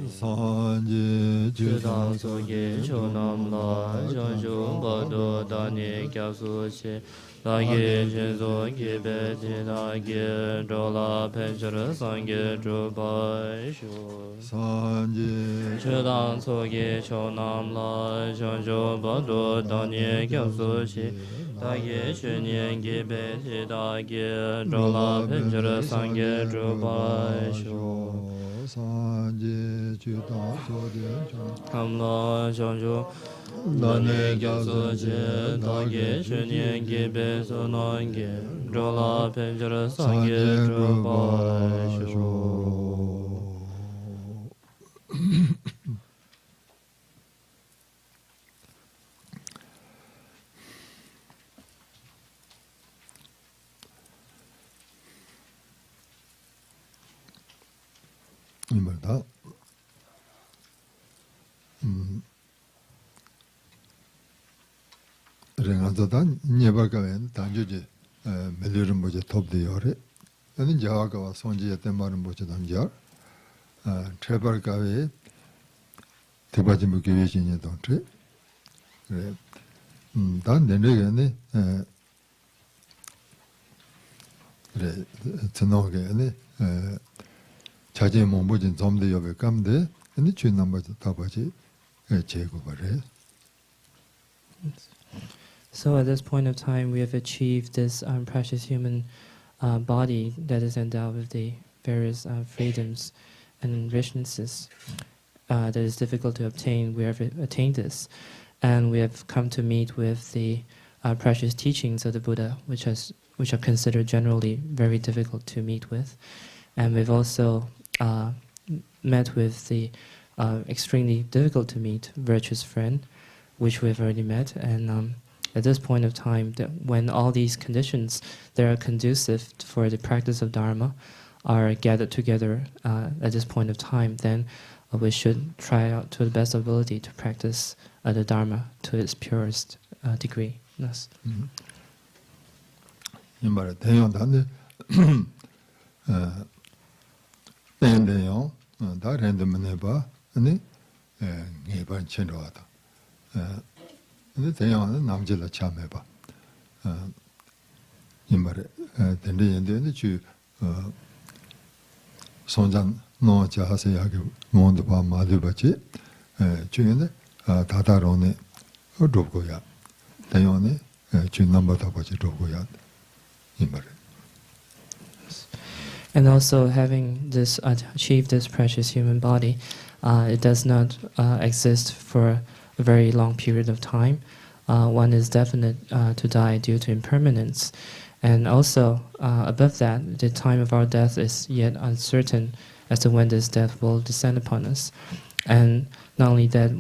Sanje Chudang Soge Chonam La Chanchu Bado Dani Kyapsu Che Dagi Chenzo Gibe Dagi Drola Penchara Sange Drupa Shu Sanje Chudang Soge Chonam La Chanchu Bado Dani Kyapsu Che Dagi Chenyen Gibe Dagi Drola Penchara Sange Drupa Shu Sanje Chudang Soge Amla Chanchu Dani Gyatso Che Dagi Shunyen Gibe Sonange Drola Penjara Sange Drupa Shu 이말다 랭아도단 네바가엔 단주지 멜리름 보제 톱데요레 아니 자와가와 손지에 말은 보제 단자 트레버가에 대바지 무게외진이 동트 그래 단 내내게네 그래 전화게네 자제 몸보진 좀더 옆에 감데 근데 주인 넘버도 답하지 제고 버려. So at this point of time, we have achieved this precious human body that is endowed with the various freedoms and richnesses that is difficult to obtain. We have attained this, and we have come to meet with the precious teachings of the Buddha, which are considered generally very difficult to meet with, and we've also met with the extremely difficult to meet virtuous friend, which we've already met, and at this point of time, that when all these conditions that are conducive for the practice of Dharma are gathered together at this point of time, then we should try out to the best ability to practice the Dharma to its purest degree. Yes. 근데 대양은 남질라 참해봐. 이 말에 된대인데 주 손장 노자하세요하게 뭔도 봐 마들받지 주인데 다다로네 어도고야 대양네 주 넘버다 받지 도고야 이 말에. And also having this achieved this precious human body, it does not exist for a very long period of time. One is definite to die due to impermanence. And also, above that, the time of our death is yet uncertain as to when this death will descend upon us. And not only that,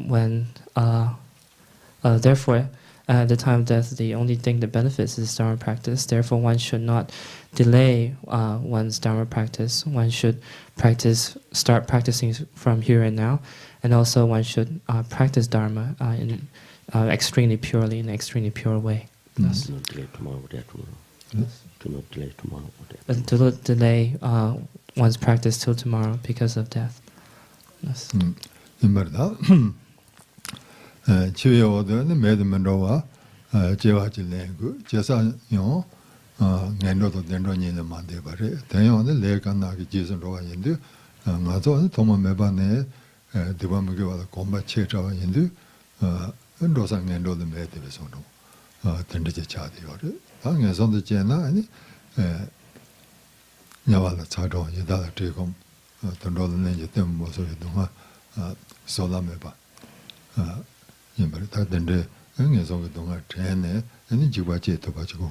therefore, at the time of death, the only thing that benefits is Dharma practice. Therefore, one should not delay one's Dharma practice. One should start practicing from here and now. And also one should practice Dharma in extremely purely, in an extremely pure way. Yes. Do not delay tomorrow. Yes. Do not delay tomorrow. Do not delay one's practice till tomorrow because of death. Yes. 말이다. 치유에 오더는 매드먼로와 제와질래 그 제산요 낸로도 낸로니는 만들어버려. 대형은 내가 지선로가 있는데 맞아 도마 매반에 대범하게 와서 공부 체저가 있는데 로상년로도 매대에서도 던지지 차대요. 당에서도 제나 아니 냐와라 차도 이다 되고 던로는 이제 때문에 뭐서 동안 소라매봐. 이말 다 된데 응에서 동안 전에 아니 지바지 또 가지고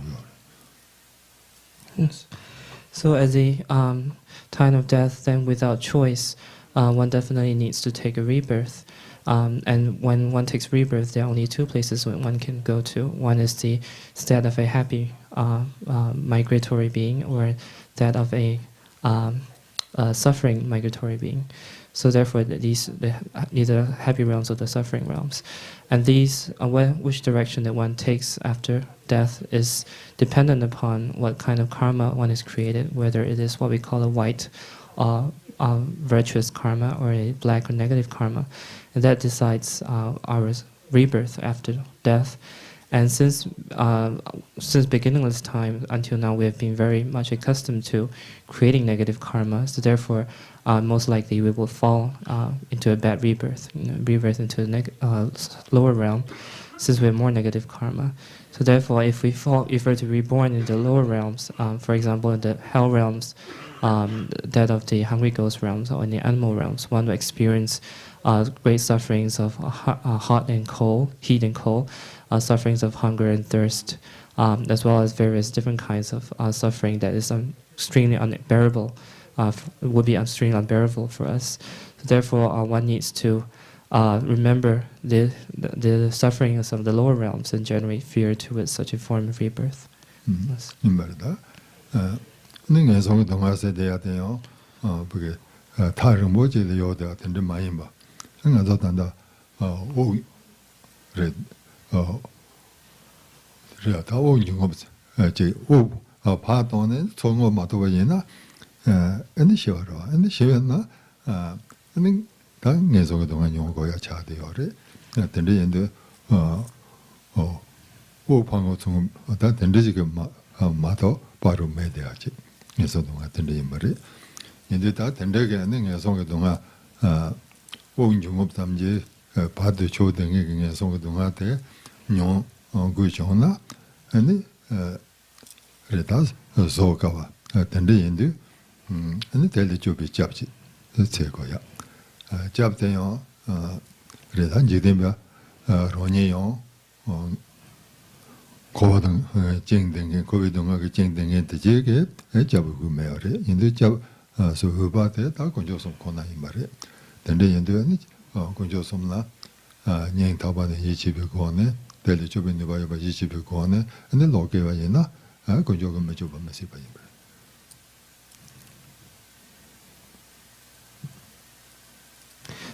So at the time of death, then without choice, one definitely needs to take a rebirth. And when one takes rebirth, there are only two places one can go to. One is the state of a happy migratory being, or that of a suffering migratory being. So therefore, these neither happy realms or the suffering realms. And these, which direction that one takes after death is dependent upon what kind of karma one is created, whether it is what we call a white virtuous karma or a black or negative karma, and that decides our rebirth after death. And since beginningless time until now, we have been very much accustomed to creating negative karma. So therefore, most likely we will fall into a bad rebirth, rebirth into a lower realm, since we have more negative karma. So therefore, if we were to be reborn in the lower realms, for example, in the hell realms, that of the hungry ghost realms, or in the animal realms, one will experience great sufferings of heat and cold, sufferings of hunger and thirst, as well as various different kinds of suffering that is extremely unbearable, would be extremely unbearable for us. So therefore, one needs to remember the sufferings of the lower realms and generate fear towards such a form of rebirth. Yes.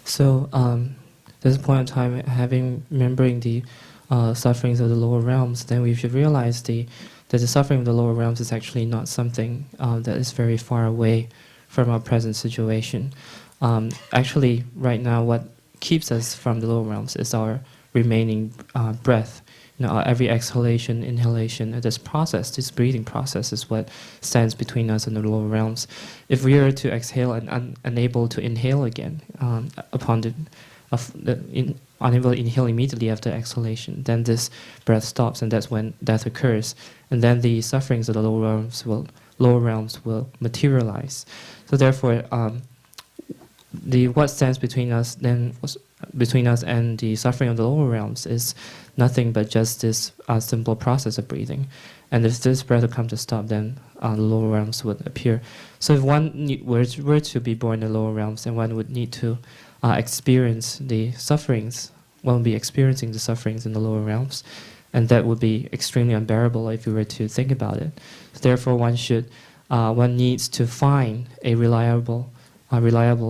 So, there's a point in time, remembering the sufferings of the lower realms, then we should realize that the suffering of the lower realms is actually not something that is very far away from our present situation. Actually, right now, what keeps us from the lower realms is our remaining breath. Every exhalation, inhalation, this breathing process is what stands between us and the lower realms. If we are to exhale and unable to inhale again, unable to inhale immediately after exhalation, then this breath stops, and that's when death occurs. And then the sufferings of the lower realms will materialize. So therefore, what stands between us and the suffering of the lower realms is nothing but just this simple process of breathing. And if this breath would come to stop, then the lower realms would appear. So if one were to be born in the lower realms, then one would need to experience the sufferings. One would be experiencing the sufferings in the lower realms, and that would be extremely unbearable if you were to think about it. So therefore, one needs to find a reliable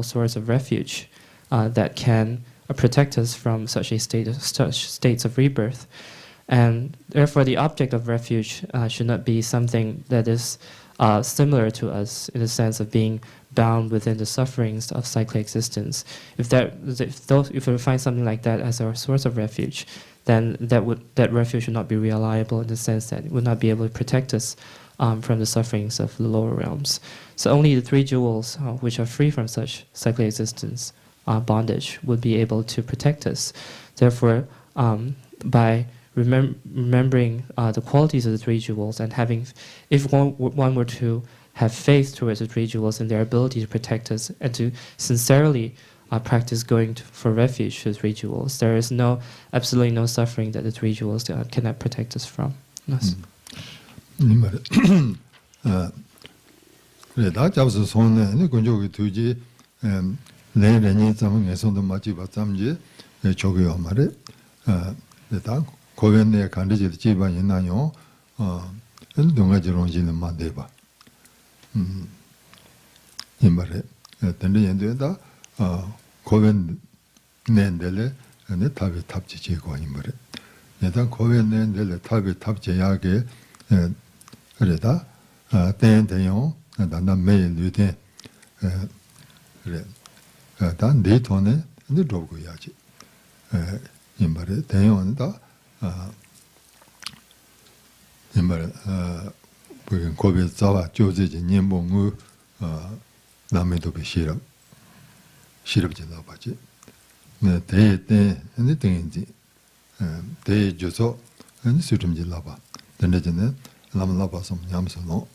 source of refuge that can protect us from such states of rebirth. And therefore, the object of refuge should not be something that is similar to us in the sense of being bound within the sufferings of cyclic existence. If we find something like that as our source of refuge, then that refuge should not be reliable in the sense that it would not be able to protect us from the sufferings of the lower realms. So only the three jewels, which are free from such cyclic existence bondage, would be able to protect us. Therefore, by remembering the qualities of the three jewels, and if one were to have faith towards the three jewels and their ability to protect us, and to sincerely practice going for refuge to the three jewels, there is absolutely no suffering that the three jewels cannot protect us from. Yes. 그래. 단 데이터네 근데 drogo야지. 임바레 대용다 임바레 그 고베 자와 조제지 님봉우 남에도 비시럽 시럽지다 봐지. 네 대대 근데 등인지 대조서 근데 수tum지 라바. 근데는 남라바서 냠서노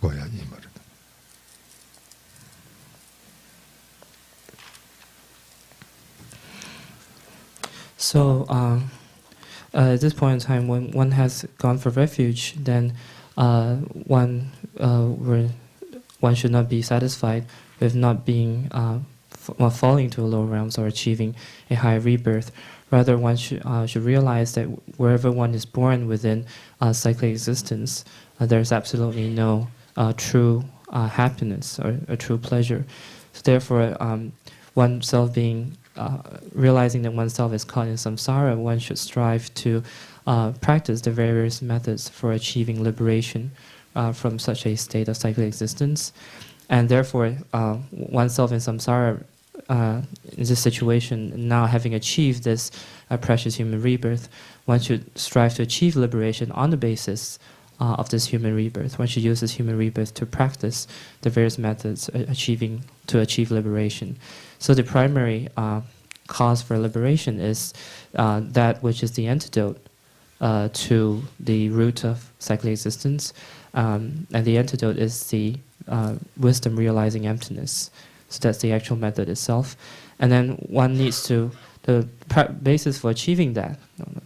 고야지 임바레. So, at this point in time, when one has gone for refuge, then one should not be satisfied with not being falling to lower realms or achieving a higher rebirth. Rather, one should realize that wherever one is born within cyclic existence, there's absolutely no true happiness or true pleasure. So therefore, oneself being realizing that oneself is caught in samsara, one should strive to practice the various methods for achieving liberation from such a state of cyclic existence. And therefore, oneself in samsara, in this situation, now having achieved this precious human rebirth, one should strive to achieve liberation on the basis of this human rebirth. One should use this human rebirth to practice the various methods to achieve liberation. So the primary cause for liberation is that which is the antidote to the root of cyclic existence, and the antidote is the wisdom realizing emptiness. So that's the actual method itself. And then one needs to, the basis for achieving that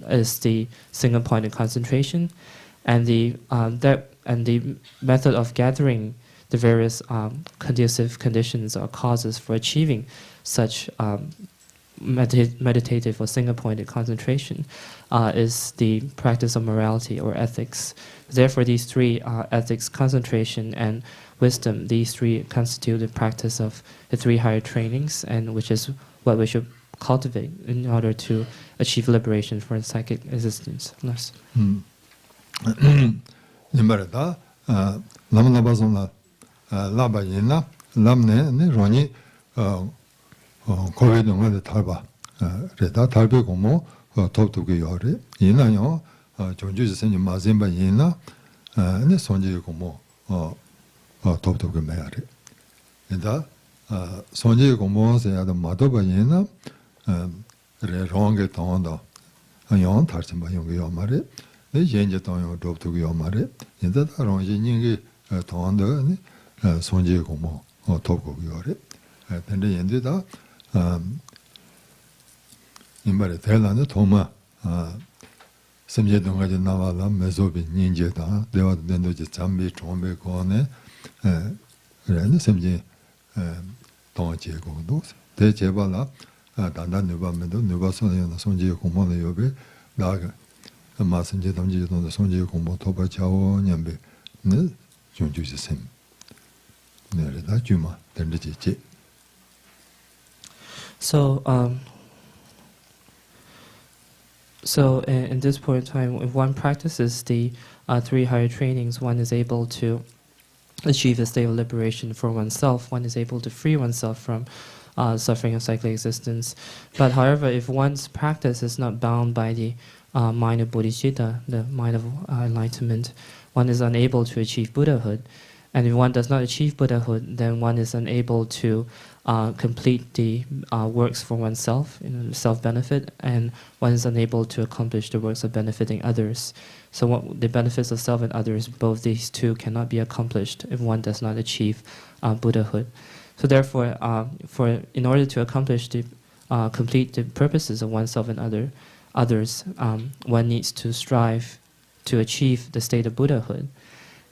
is the single-pointed concentration, and the method of gathering the various conducive conditions or causes for achieving such meditative or single-pointed concentration is the practice of morality or ethics. Therefore, these three, ethics, concentration, and wisdom, these three constitute the practice of the three higher trainings, and which is what we should cultivate in order to achieve liberation for psychic existence. Yes. Nimbarada, Lamnabazona, Labayina, Lamne, Roni, Kovedunga, Talba, Reda, Talbe Gomo, Top to Giori, Yinayo, Jonju Sen Mazimba Yina, and the Sonji Gomo, Top to Gimari. And that Sonji Gomo, they had the Madoba Yina, Ronge Tondo, and Yon Tarsimba Yomari. The change on drop to your married, in that around Ying Tondo, Sonji Gomo, or Toko Yori. And they ended up in Baritella, Toma, Samjedonga Navala, Mesobi, Ninja, they were then to Chambi, Trombe, Gone, Ren, Samji, Tonche Godos, De Chevala, Danda Nuba Medo, Nubason, Sonji Gomo, Yobe, Daga. 마선제 담지도 손제 공부 도바 자오 냠베 네 존주지 셈 네르다 주마 던지지. So in this point in time, if one practices the three higher trainings, one is able to achieve a state of liberation for oneself. One is able to free oneself from suffering of cyclic existence. But however, if one's practice is not bound by the mind of bodhicitta, the mind of enlightenment, one is unable to achieve Buddhahood. And if one does not achieve Buddhahood, then one is unable to complete the works for oneself, self-benefit, and one is unable to accomplish the works of benefiting others. So the benefits of self and others, both these two cannot be accomplished if one does not achieve Buddhahood. So therefore, in order to accomplish complete the purposes of oneself and others, one needs to strive to achieve the state of Buddhahood.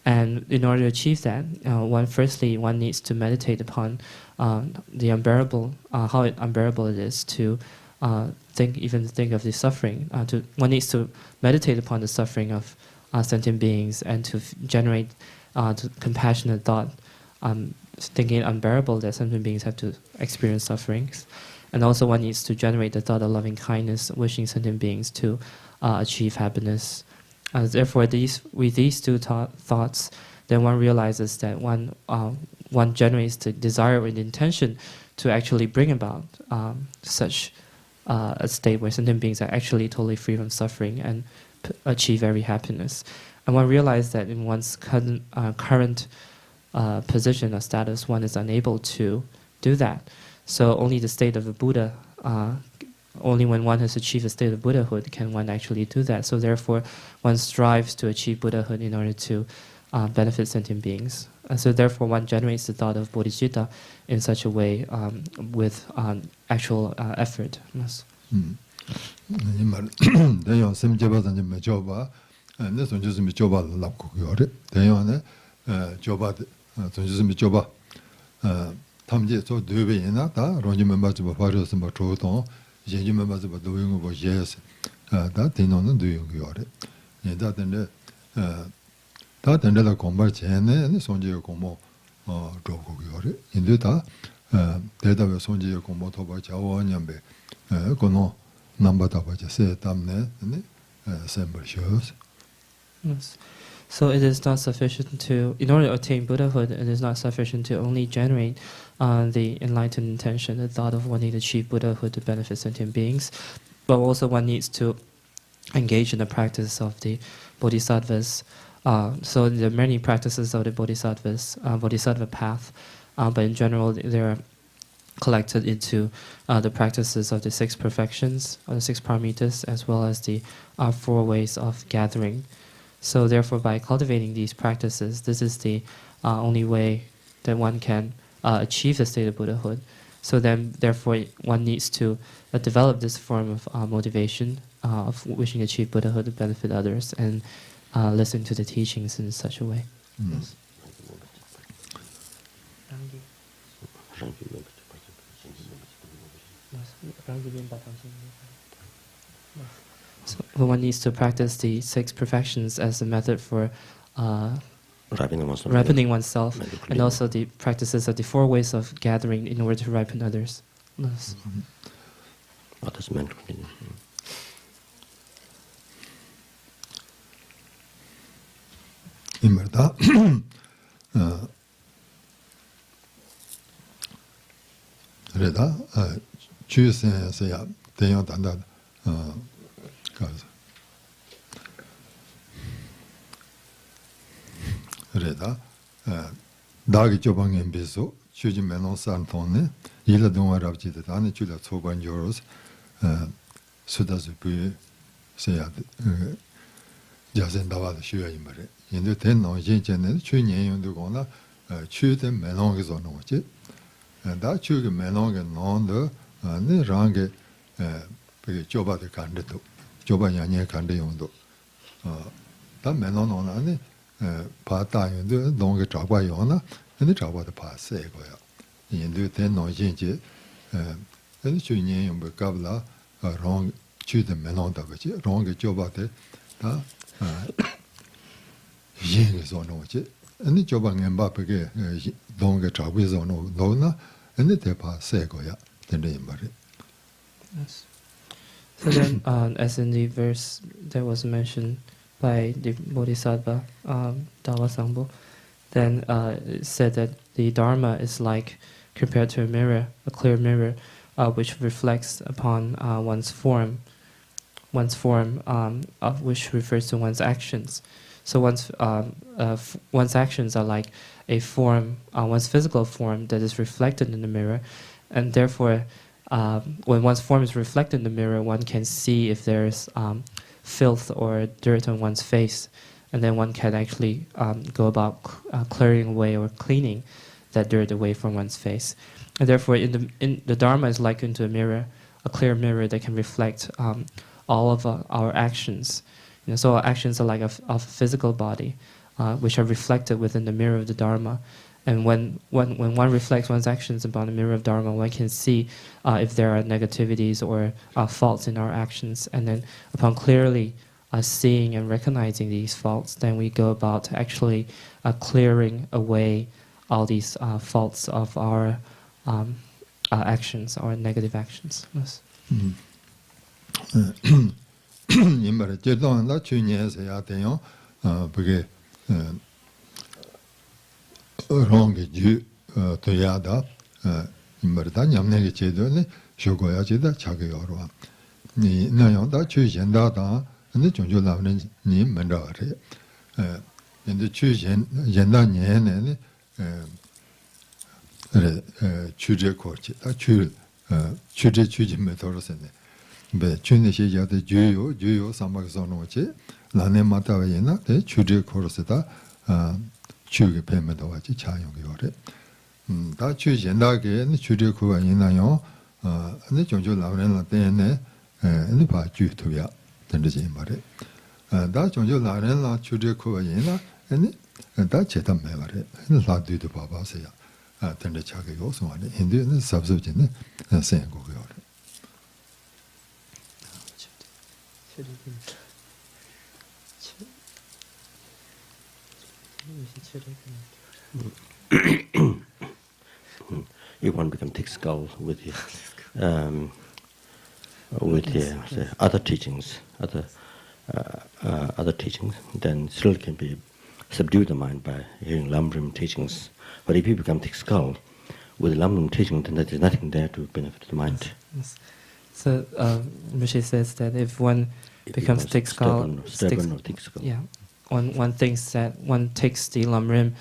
And in order to achieve that, one needs to meditate upon the unbearable, how unbearable it is to think of the suffering. One needs to meditate upon the suffering of sentient beings and to generate compassionate thought, thinking it unbearable that sentient beings have to experience sufferings. And also one needs to generate the thought of loving kindness, wishing sentient beings to achieve happiness. Therefore, with these two thoughts, then one realizes that one generates the desire or the intention to actually bring about such a state where sentient beings are actually totally free from suffering and achieve every happiness. And one realizes that in one's current position or status, one is unable to do that. So only the state of a Buddha, only when one has achieved a state of Buddhahood can one actually do that. So therefore, one strives to achieve Buddhahood in order to benefit sentient beings. And so therefore, one generates the thought of bodhicitta in such a way with actual effort. Yes. 다 된다가 공부 전에 손지의 공부 조고 요래 인도다 대답에 손지의 공부 더 봐 자원념배 그노 넘버다 봐 세 담네 셈벌 shows. Yes. So it is not sufficient to, in order to attain Buddhahood, it is not sufficient to only generate the enlightened intention, the thought of wanting to achieve Buddhahood to benefit sentient beings, but also one needs to engage in the practice of the bodhisattvas. So there are many practices of the bodhisattvas, bodhisattva path, but in general they are collected into the practices of the 6 perfections, or the 6 paramitas, as well as the 4 ways of gathering. So therefore, by cultivating these practices, this is the only way that one can achieve the state of Buddhahood. So then, therefore, one needs to develop this form of motivation of wishing to achieve Buddhahood to benefit others, and listen to the teachings in such a way. Yes. So one needs to practice the 6 perfections as a method for ripening oneself, and also the practices of the 4 ways of gathering in order to ripen others. Yes. What is meant? 이말다 그래다 주선에서야 대형 단다 가서 그래다 나기 조방에 비해서 주진 메노산 돈에 일을 동아랍지도 안에 줄라 초반 요로스 수다스 부 세야 자sen 다와도 쉬어야 말이야. 인도 된 노진전에 추년용도 거나 추된 매농에서 오는 거지. 다 추게 매농에 논도 네 랑게 그게 좁아도 간데도 좁아냐냐 간데 용도 다 매농 오나네 바다용도 농게 잡아 용나 근데 잡아도 파세 거야. 인도 된 노진지 근데 추년용 뭐 갑라 랑 추된 매농다 거지. 랑게 좁아도 다 얘기해서 놓지. 아니 저방에 바쁘게 동게 잡고서 놓나. 아니 대파 새 거야. 된대 말이. Yes. So then, as in the verse that was mentioned by the Bodhisattva Dawasangpo, then it said that the Dharma is like compared to a mirror, a clear mirror, which reflects upon one's form, of which refers to one's actions. So one's actions are like a form, one's physical form that is reflected in the mirror, and therefore, when one's form is reflected in the mirror, one can see if there's filth or dirt on one's face, and then one can actually go about clearing away or cleaning that dirt away from one's face. And therefore, in the Dharma is likened to a mirror, a clear mirror that can reflect all of our actions. So our actions are like a physical body, which are reflected within the mirror of the Dharma. And when one reflects one's actions upon the mirror of Dharma, one can see if there are negativities or faults in our actions. And then upon clearly seeing and recognizing these faults, then we go about actually clearing away all these faults of our actions, our negative actions. Yes. 임바래 제도한다 주년에서야 돼요. 그게 롱게 주 toyada imbarda nyamne chedo ne shogoya cheda chage yorwa ni nayonda chujenda da ne chonjo lamne ni mandare ende chujen yenda ne chuje korchi da chuje chujime torosene be chune shejade juyo samak sonoche lane matawa yena de chuje koroseta chuge pemedo wachi chayong yore 다 추진다게 추제 kuwa yinayo ane chongcho lamren la tenne ane pa ju tuya tende jing bare da chongcho lamren la 추제 kuwa yina ane da chetam me bare ane la du du pa pa se ya tende chage yo so ane hindi ane sabsab jine sen go yo re If one becomes thick skull with the other teachings, other teachings, then still can be subdue the mind by hearing lamrim teachings. But if you become thick skull with lamrim teaching, then there is nothing there to benefit the mind. Yes. So Rinpoche says that if one becomes thick skull, stubborn or thick skull, yeah, one thinks that one takes the lamrim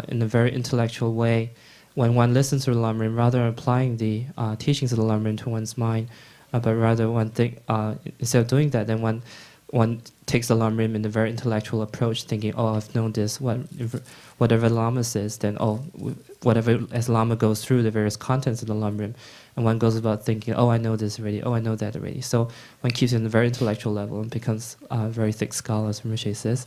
in a very intellectual way. When one listens to the lamrim, rather than applying the teachings of the lamrim to one's mind, but rather instead of doing that, then one takes the lamrim in a very intellectual approach, thinking, oh, I've known this, whatever Lama says, then whatever as Lama goes through the various contents of the lamrim, and one goes about thinking, oh, I know this already, oh, I know that already. So one keeps it in a very intellectual level and becomes a very thick skull, as Rinpoche says.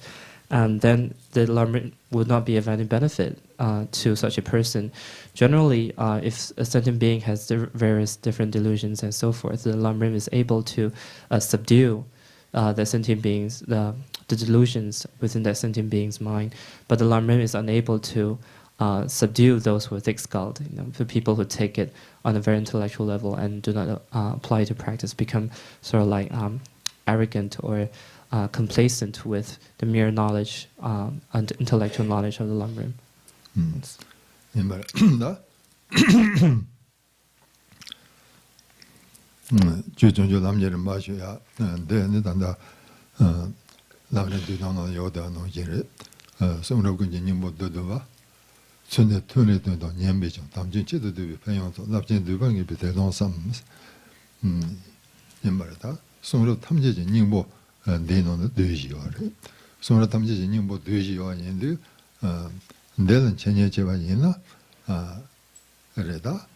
And then the lamrim would not be of any benefit to such a person. Generally, if a sentient being has various different delusions and so forth, the lamrim is able to subdue the sentient beings, the delusions within that sentient being's mind. But the lamrim is unable to subdue those who are thick-skulled. The people who take it on a very intellectual level and do not apply it to practice become sort of like arrogant or complacent with the mere knowledge and intellectual knowledge of the lamrim. 주전주 남녀를 마셔야 되는 단다 남녀들 나는 여다 노제를 성록은 님모도도와 천내 톤에도 년배죠 담진치도 배영도 납진도 방에 비대동 삼 말이다 성록 탐제진 님모 내놓는 되지요래 성록 탐제진 님모 되지요 아닌데 내는 전예제와 있나 그래다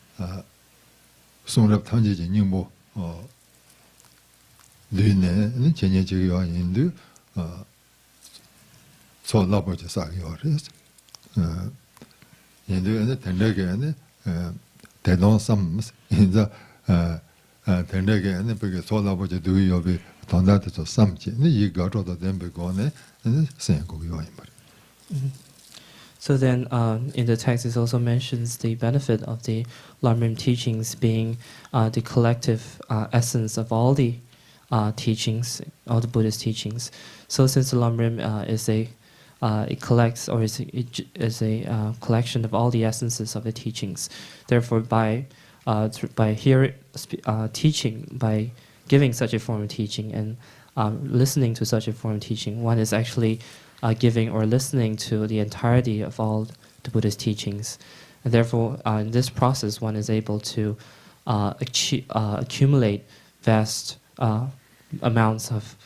성록 탐제진 님모 뇌내는 전예제가 아닌데 솔라버지 사기요래 얘들은 된다게는 대동 삼 인자 된다게는 그게 솔라버지 두요비 단다도 삼지 이 가로도 된베고네 생각이 와요 말이야. So then, in the text, it also mentions the benefit of the lamrim teachings being the collective essence of all the teachings, all the Buddhist teachings. So, since the lamrim it collects or is a collection of all the essences of the teachings, therefore, by hearing, teaching, by giving such a form of teaching and listening to such a form of teaching, one is actually giving or listening to the entirety of all the Buddha's teachings. And therefore, in this process, one is able to accumulate vast amounts of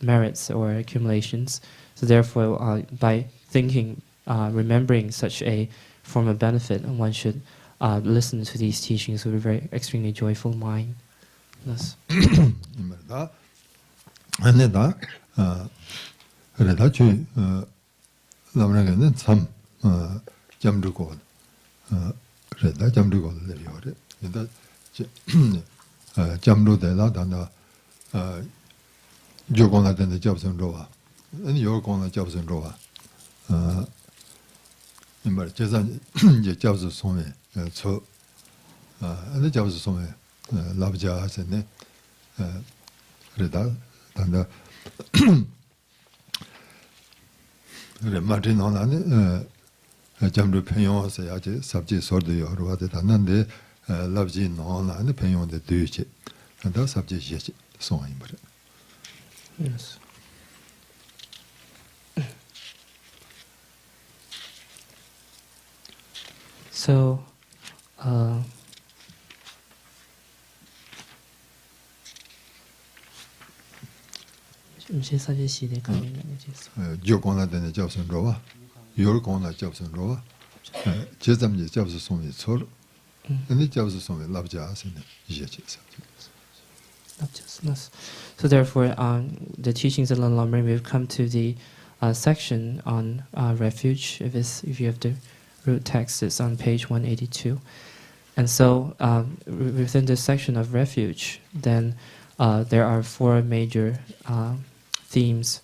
merits or accumulations. So therefore, by thinking, remembering such a form of benefit, one should listen to these teachings with a very extremely joyful mind. Thus. 그래다 주 남라게는 참 잠들고 그래다 잠들고 내려오래 근데 잠도되다 단다 요건한테 잡선로와 아니 요건한 잡선로와 이말 재산 이제 잡수 손에 저 아니 잡수 손에 라브자 하셨네 그래다 단다 그래 마틴 하나는 잠도 평용어서 야지 삽지 소도 여러와데 단는데 랍지 노나 네 평용데 되지 다 삽지 예지 송아이 버려. Yes. So, 요거나 되는 접선 로와 요거나 접선 로와 제zam지 접선 송이 소 근데 접선 송이 랍지 아세네 예지 So therefore, the teachings of the lamrim, we've come to the section on refuge. If you have the root text, it's on page 182. And so within this section of refuge, then there are four major themes.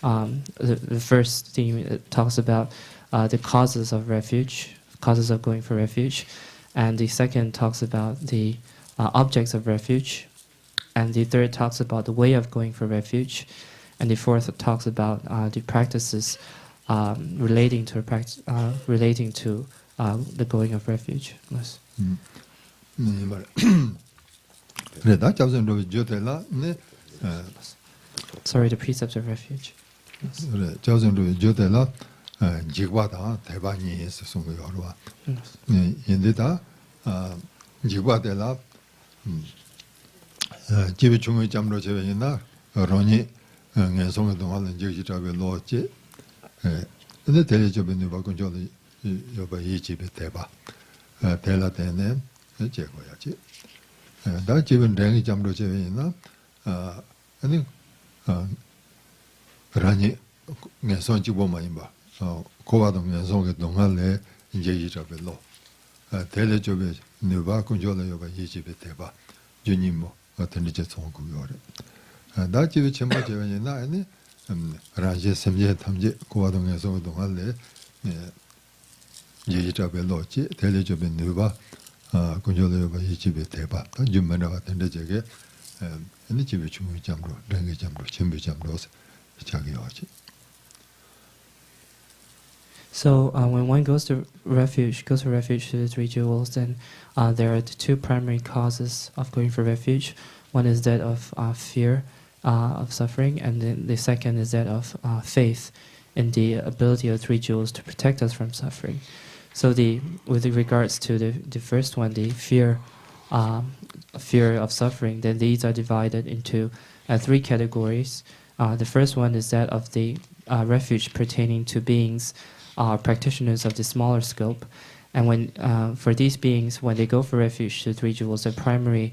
The first theme talks about the causes of refuge, causes of going for refuge. And the second talks about the objects of refuge. And the third talks about the way of going for refuge, and the fourth talks about the practices relating to the going of refuge. Yes. Sorry, the precepts of refuge. 집에 중의 잠로 제외이나 로니 연송의 동안은 지지자베 로지 근데 대리접에 바꾼 저도 여봐 이 집에 대봐 대라되네 제거야지 나 집은 랭이 잠로 제외이나 아니 그러니 연송 집어만 봐 고바동 연송의 동안에 지지자베 로 대리접에 바꾼 저도 여봐 이 집에 대봐 주님모 어떤 이제 송구요래 나 집에 첨부 제원이나 아니 라제 semje 탐제 고화동에서 동안에 예지잡에 놓지 텔레접에 누바 군조도 이 집에 대봐 준면에 같은데 저게 아니 집에 중요 잠로 랭게 잠로 첨부 잠로서 자기 하지. So when one goes to refuge to the three jewels, then there are the two primary causes of going for refuge. One is that of fear of suffering, and then the second is that of faith in the ability of three jewels to protect us from suffering. So with regards to the first one, the fear of suffering, then these are divided into three categories. The first one is that of the refuge pertaining to beings practitioners of the smaller scope, and when for these beings, when they go for refuge to three jewels, their primary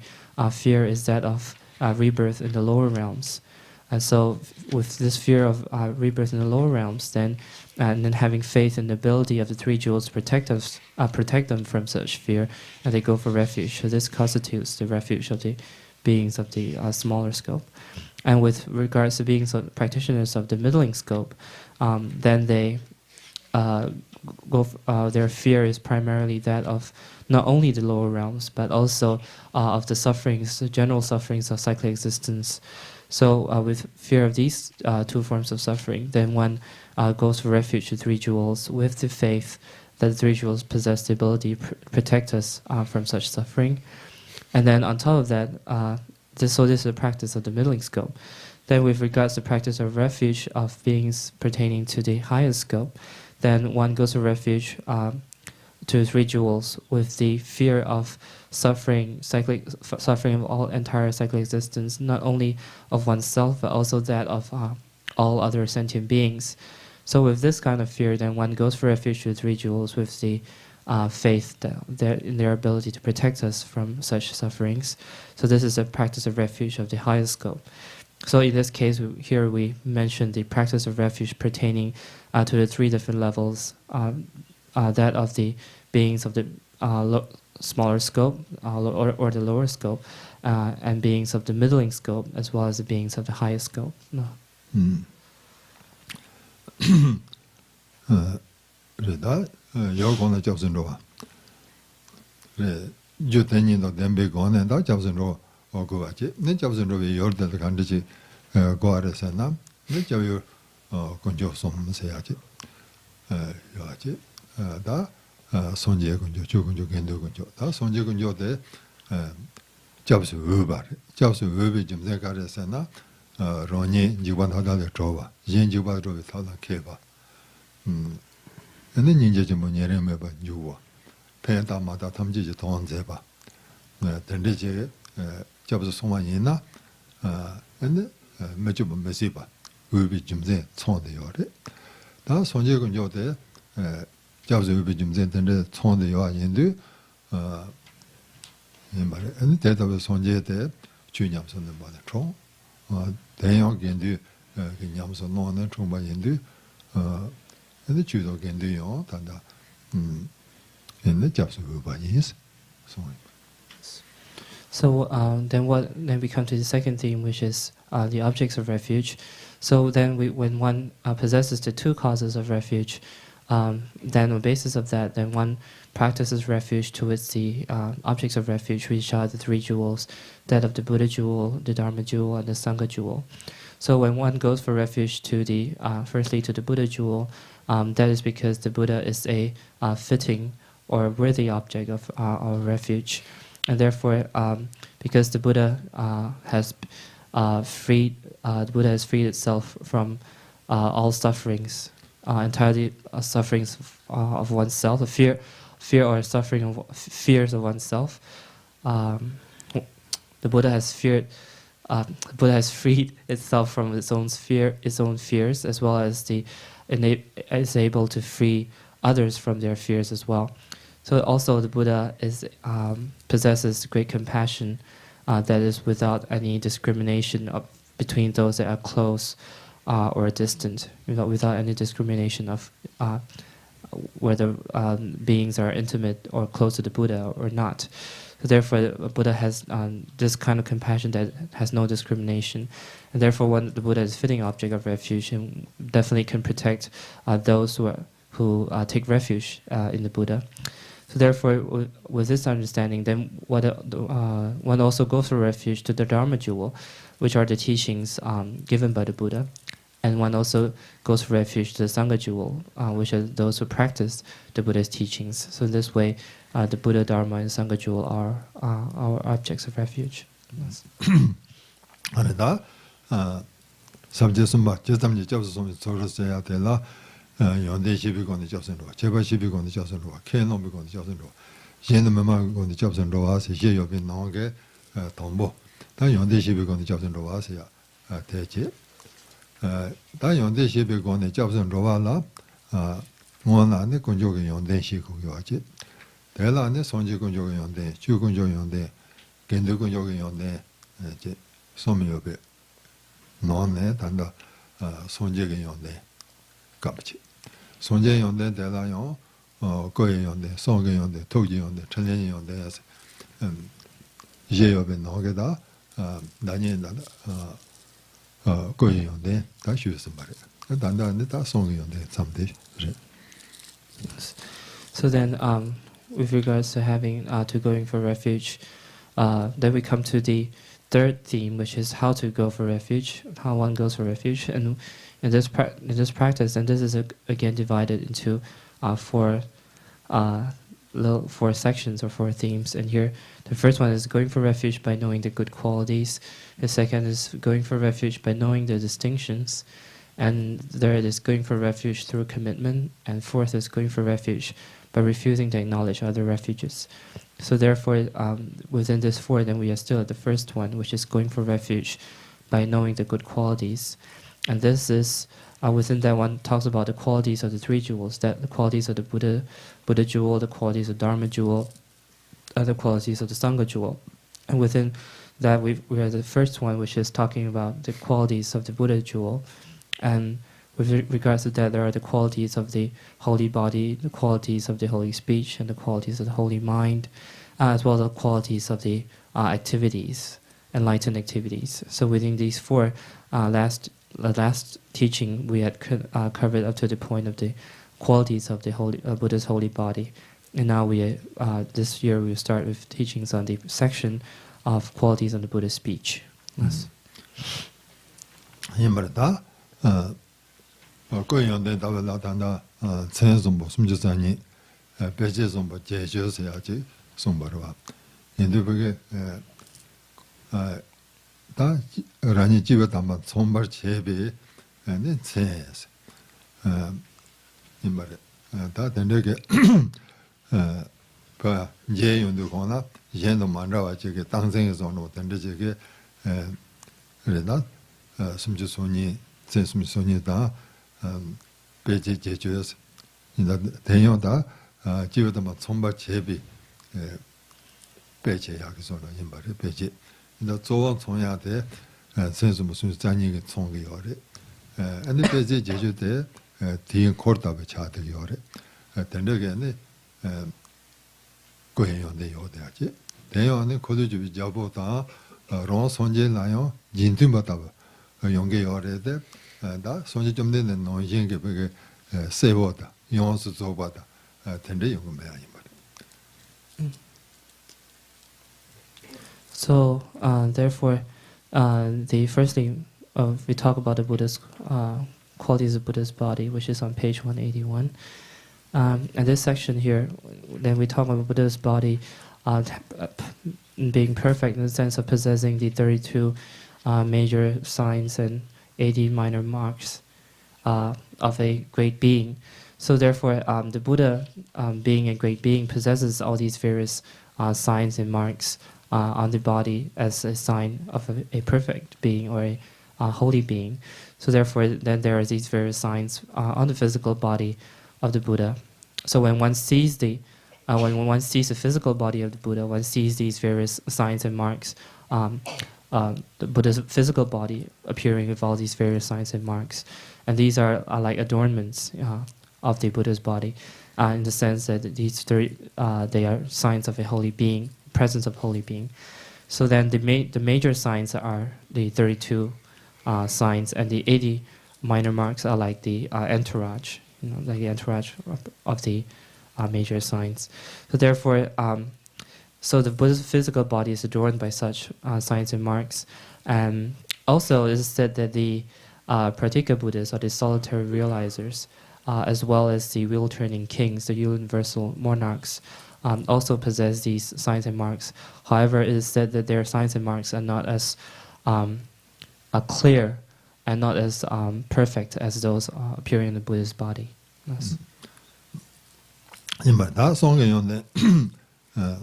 fear is that of rebirth in the lower realms. And so, with this fear of rebirth in the lower realms, then having faith in the ability of the three jewels to protect them from such fear, and they go for refuge. So this constitutes the refuge of the beings of the smaller scope. And with regards to beings of practitioners of the middling scope, then they their fear is primarily that of not only the lower realms, but also of the sufferings, the general sufferings of cyclic existence. So with fear of these two forms of suffering, then one goes for refuge to three jewels with the faith that the three jewels possess the ability to protect us from such suffering. And then on top of that, this is the practice of the middling scope. Then with regards to practice of refuge of beings pertaining to the highest scope, then one goes to refuge to three jewels with the fear of suffering of all entire cyclic existence, not only of oneself, but also that of all other sentient beings. So with this kind of fear, then one goes for refuge to three jewels with the faith in their ability to protect us from such sufferings. So this is a practice of refuge of the highest scope. So in this case, here we mentioned the practice of refuge pertaining to the three different levels, that of the beings of the smaller scope or the lower scope, and beings of the middling scope, as well as the beings of the highest scope. No. 다 손제 군조 조군조 겐도 군조 다 손제 군조데 잡수 의바리 잡수 의비 좀 내가래서나 로니 지관 하다를 줘봐 인 지관으로 타다 개봐 근데 이제 좀 예레메 봐 주고 팬다마다 탐지지 돈제봐 네 근데 잡수 송만이나 근데 몇좀 몇이봐 의비 좀제 총대요래 다 손제 군조데 잡수 의비 좀제 근데 총대요 아닌데 말에 아니 대답을 손제대 주념선은 뭐다 총 대형 견디 그 냠선 놓는 총바인데 근데 주도 견디요 단다 근데 잡수 의바니스 So then we come to the second theme, which is the objects of refuge. So then when one possesses the two causes of refuge, then on the basis of that, then one practices refuge towards the objects of refuge, which are the three jewels, that of the Buddha jewel, the Dharma jewel, and the Sangha jewel. So when one goes for refuge to the firstly to the Buddha jewel, that is because the Buddha is a fitting or worthy object of refuge, and therefore, because the Buddha has freed itself from all sufferings, entirely sufferings of oneself, a fear or suffering of fears of oneself. The Buddha has freed itself from its own fears, as well as is able to free others from their fears as well. So also the Buddha possesses great compassion that is without any discrimination between those that are close or distant, without any discrimination of whether beings are intimate or close to the Buddha or not. So therefore, the Buddha has this kind of compassion that has no discrimination, and therefore, when the Buddha is fitting object of refuge, and definitely can protect those who take refuge in the Buddha. So therefore, with this understanding, then one also goes for refuge to the Dharma jewel, which are the teachings given by the Buddha. And one also goes for refuge to the Sangha jewel, which are those who practice the Buddha's teachings. So in this way, the Buddha, Dharma, and Sangha jewel are our objects of refuge. 아니다. 삼제선바 제삼제 접수선 저러서야 되라. 연대 시비권의 접선로, 제발 시비권의 접선로, 개놈비권의 접선로, 얘는만만권의 접선로 와서 이제 옆에 나온 게 동보. 다 연대 시비권의 접선로 와서야 대지. 다 연대 시비권의 접선로 와라. 원안의 군족의 연대 시국이 왔지. 대란의 sonji kunjo yonde, chu kunjo yonde, gende kunjo yonde, somiyobe, nonne, tanda sonji yonde, kapchi. Sonji yonde, dela yon, goye yonde, songe yonde, toji yonde, chenye yonde, yeyobe nogeda, danyen danda, goye yonde, da shuyusambare. Danda da songe yonde, samde. So then, with regards to having to going for refuge, then we come to the third theme, which is how to go for refuge, how one goes for refuge. And in this practice, and this is again divided into four sections or four themes. And here, the first one is going for refuge by knowing the good qualities. The second is going for refuge by knowing the distinctions. And third is going for refuge through commitment. And fourth is going for refuge by refusing to acknowledge other refuges. So therefore, within this four, then we are still at the first one, which is going for refuge by knowing the good qualities. And this is, within that one, talks about the qualities of the three jewels, that the qualities of the Buddha jewel, the qualities of Dharma jewel, other qualities of the Sangha jewel. And within that, we are the first one, which is talking about the qualities of the Buddha jewel. And with regards to that, there are the qualities of the holy body, the qualities of the holy speech, and the qualities of the holy mind, as well as the qualities of the activities, enlightened activities. So within these four, last teaching we had covered up to the point of the qualities of the Buddha's holy body, and now this year we will start with teachings on the section of qualities of the Buddha's speech. Yes. 고연 된 다발라단다 천성보 숨주자니 배제성보 제조해야지 송바로와 인도벽에 다 라니 집에 담아 손발 제비 네 체스 이 말에 다 된다게 그 예용도 거나 예도 만나와 저게 당생에서 오는 된다게 그래나 숨주소니 제숨소니다 배제 제조해서 이나 대용다 집에다 막 손발 제비 배제하기서는 이 말에 배제 나 조원 총야대 선수 무슨 잔이게 총게 요래 아니 배제 제조대 뒤에 코르다베 차되게 요래 된다게네 고해요네 요대야지 대요는 코드주비 잡보다 로 손제 나요 진tum바다 용게 요래데 다 손제 좀 되는 노인게 그게 세보다 용수 조바다 된대 용은 매 아니 말이야. So, therefore, we talk about the Buddha's qualities of Buddha's body, which is on page 181. And this section here, then we talk about Buddha's body being perfect in the sense of possessing the 32 major signs and 80 minor marks of a great being. So therefore, the Buddha, being a great being, possesses all these various signs and marks on the body as a sign of a perfect being or a holy being. So therefore, then there are these various signs on the physical body of the Buddha. So when one sees the physical body of the Buddha, one sees these various signs and marks, the Buddha's physical body appearing with all these various signs and marks, and these are like adornments of the Buddha's body, in the sense that these three they are signs of a holy being, presence of holy being. So then the major signs are the 32 signs, and the 80 minor marks are like the entourage, like the entourage of the major signs. So therefore, so the Buddha's physical body is adorned by such signs and marks. And also it is said that the Pratika Buddhas, or the solitary realizers, as well as the wheel-turning kings, the universal monarchs, also possess these signs and marks. However, it is said that their signs and marks are not as clear and not as perfect as those appearing in the Buddha's body. Yes.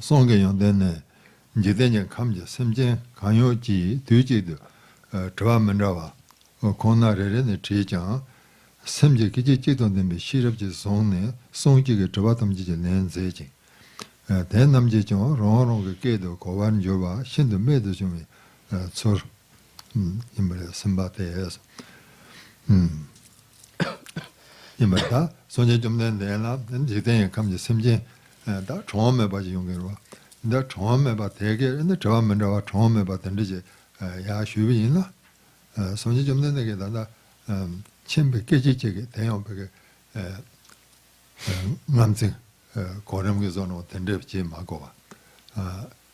송개용된 지대년 감지 심진 강요지 뒤지도 저만라와 고나래는 지장 심지 기지 지도는 시럽지 송네 송지게 저바담지 낸세지 대남지죠 롱롱게 깨도 고반 줘봐 신도 매도 좀 저 임벌 선바대에서 이마다 손에 좀 내나 지대년 감지 심진 다 처음에 봐지 용계로 나 처음에 봐 되게 근데 처음에 봐 처음에 봐 된지 야 쉬비나 손이 좀 내게 나다 챔베 깨지지게 대형벽에 남생 고름에서는 된대지 마고 봐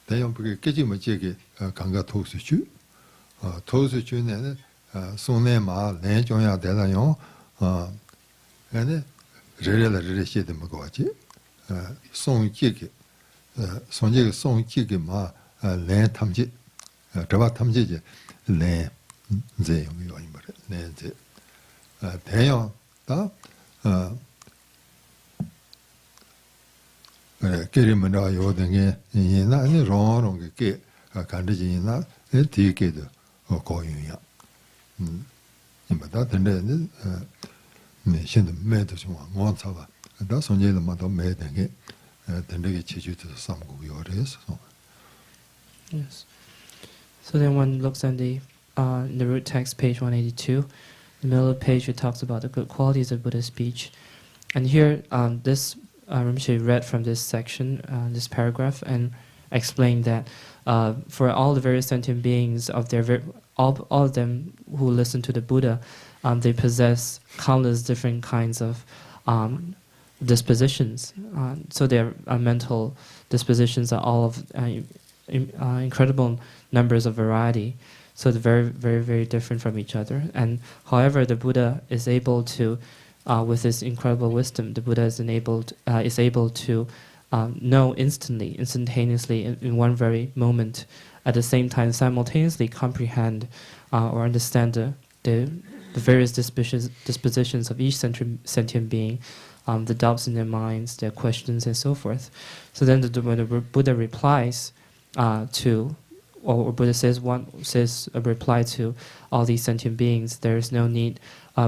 대형벽에 깨지면 지게 강가 토스주 토스주는 손에마 내종야 되다요 근데 레레레 시대 먹고 왔지 송지게 송지게 송지게 마 내 탐지 저바 탐지지 내 이제 여기 와인 말에 내 이제 대형 다 깨리면아 요등에 이나 아니 롱롱게 깨 간지이나 뒤게도 고유야 이마다 된데 네 신도 매도 좀 원사봐 다 손제도 마도 매되게 된다게 제주도 삼고 요래서 Yes. So then one looks at the in the root text, page 182. In the middle of the page, it talks about the good qualities of Buddha's speech. And here, this Rinpoche read from this section, this paragraph, and explained that for all the various sentient beings, all of them who listen to the Buddha, they possess countless different kinds of dispositions. So their mental dispositions are all of incredible numbers of variety. So they're very, very, very different from each other. And however, the Buddha is able to, with his incredible wisdom, the Buddha is able to know instantaneously, in one very moment, at the same time, simultaneously comprehend or understand the various dispositions of each sentient being, the doubts in their minds, their questions, and so forth. So then, when the Buddha replies or Buddha says a reply to all these sentient beings, there is no need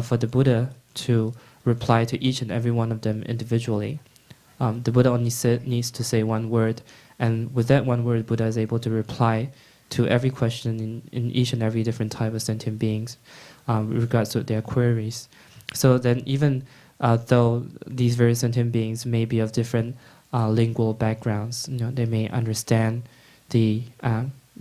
for the Buddha to reply to each and every one of them individually. The Buddha only needs to say one word, and with that one word, Buddha is able to reply to every question in each and every different type of sentient beings with regards to their queries. So then, even though these various sentient beings may be of different lingual backgrounds, they may understand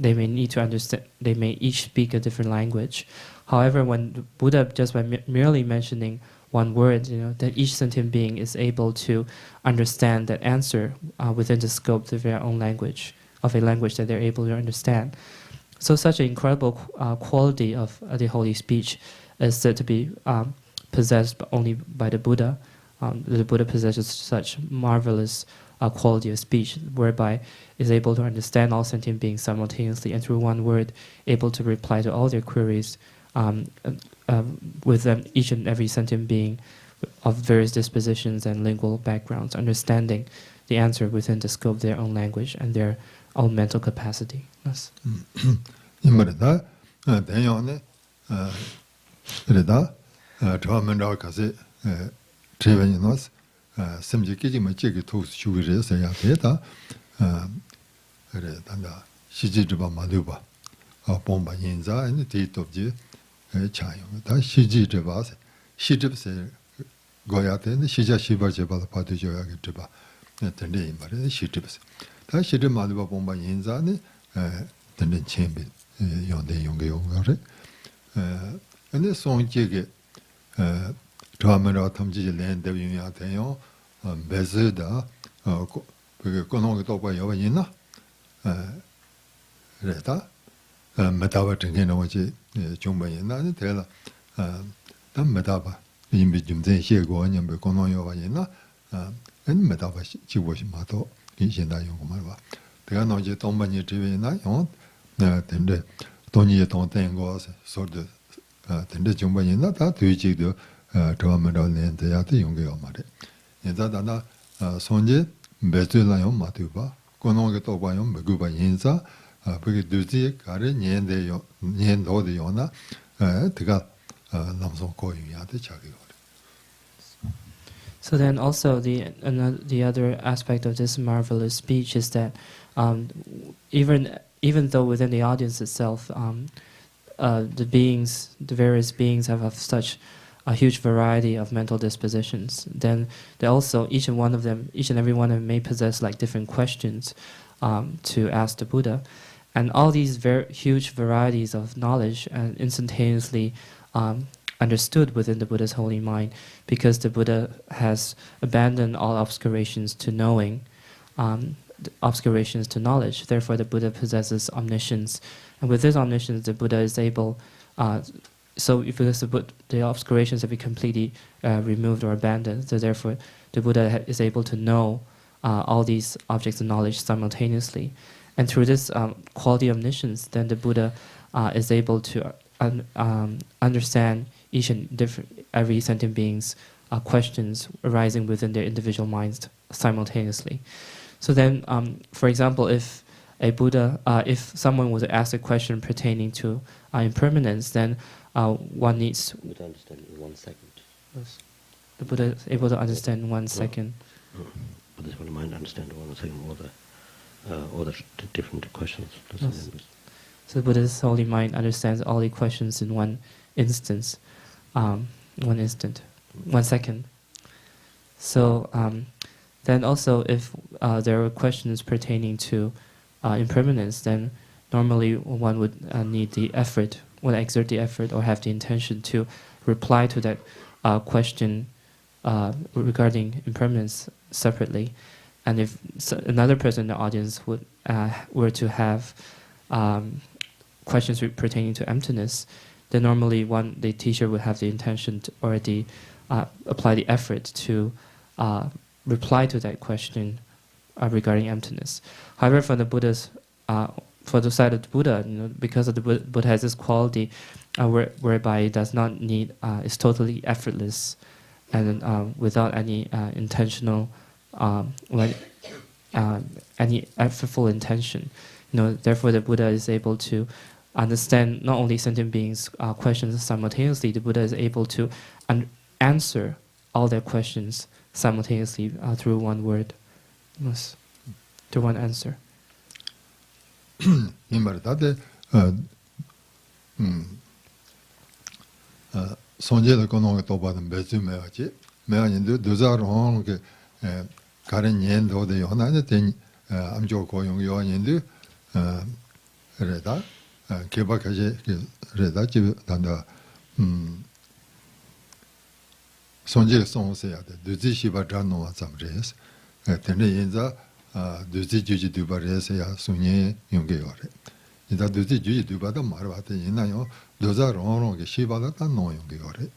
they may need to understand. They may each speak a different language. However, when the Buddha, just by merely mentioning one word, that each sentient being is able to understand that answer within the scope of their own language, of a language that they're able to understand. So such an incredible quality of the holy speech is said to be possessed only by the Buddha. The Buddha possesses such marvelous quality of speech, whereby is able to understand all sentient beings simultaneously, and through one word, able to reply to all their queries with each and every sentient being of various dispositions and lingual backgrounds, understanding the answer within the scope of their own language and their own mental capacity. Yes. bomba yinza and the topji chayong. Da shiji jabas, shijibse goyate, and shija shiba jabal patu joyaki jiba, tende imbari, shijibs. Da shijib maluba bomba yinza and tende chimbi yonde yongare. And the song jig Dramera Tamji land of Yunyateon, Bezida, Kono Topa Yavina, Reta. Metaba Tinkinoji, Jumbayina, Tela, Metaba, in between the Shego and Beconoyovina, and Metaba Chiwash Mato, in Yongoma. The Anoji Tombani Tivina, Tende, Tony Tontangos, sort of Tende Jumbayina, that which you do, Dramera and the Yati Yongomade. In that Sonje, Betulayon Matuba, Konoga Tobayom, Beguba Yinza. So then also the other aspect of this marvelous speech is that even though within the audience itself the various beings have such a huge variety of mental dispositions, then they also each and every one of them may possess like different questions to ask the Buddha. And all these huge varieties of knowledge are instantaneously understood within the Buddha's holy mind, because the Buddha has abandoned all obscurations to knowing, obscurations to knowledge. Therefore, the Buddha possesses omniscience. And with this omniscience, the Buddha is able, because the obscurations have been completely removed or abandoned, so therefore the Buddha is able to know all these objects of knowledge simultaneously. And through this quality of omniscience, then the Buddha is able to understand each and every sentient being's questions arising within their individual minds simultaneously. So then, for example, if if someone was to ask a question pertaining to impermanence, then one needs to understand in 1 second. Yes. The Buddha is able to understand in 1 second. But this one might understand in 1 second all the different questions. Yes. So the Buddha's holy mind understands all the questions in 1 instant. 1 second. So then also if there are questions pertaining to impermanence, then normally one would need the effort, would exert the effort or have the intention to reply to that question regarding impermanence separately. And if another person in the audience were to have questions pertaining to emptiness, then normally the teacher would have the intention to, or the apply the effort to reply to that question regarding emptiness. However, for the Buddha's, for the side of the Buddha, because of the Buddha has this quality whereby it does not need, it's totally effortless, and without any intentional, any effortful intention. Therefore, the Buddha is able to understand not only sentient beings' questions simultaneously. The Buddha is able to answer all their questions simultaneously through one word, through one answer. Sonje kono to ba den bezu me aji me ani de zaron ke karen yen do de yona de ten amjo ko yong yo yin de reda ke ba ka je ke reda ji dan da sonje son se ya de zi shi ba zhan no wa zam res ten de yin za de zi ji ji du ba res ya sunye yong ge yo re ida de zi ji du ba da mar ba de yin na yo doza ronron ke shiba da tan no yong yore.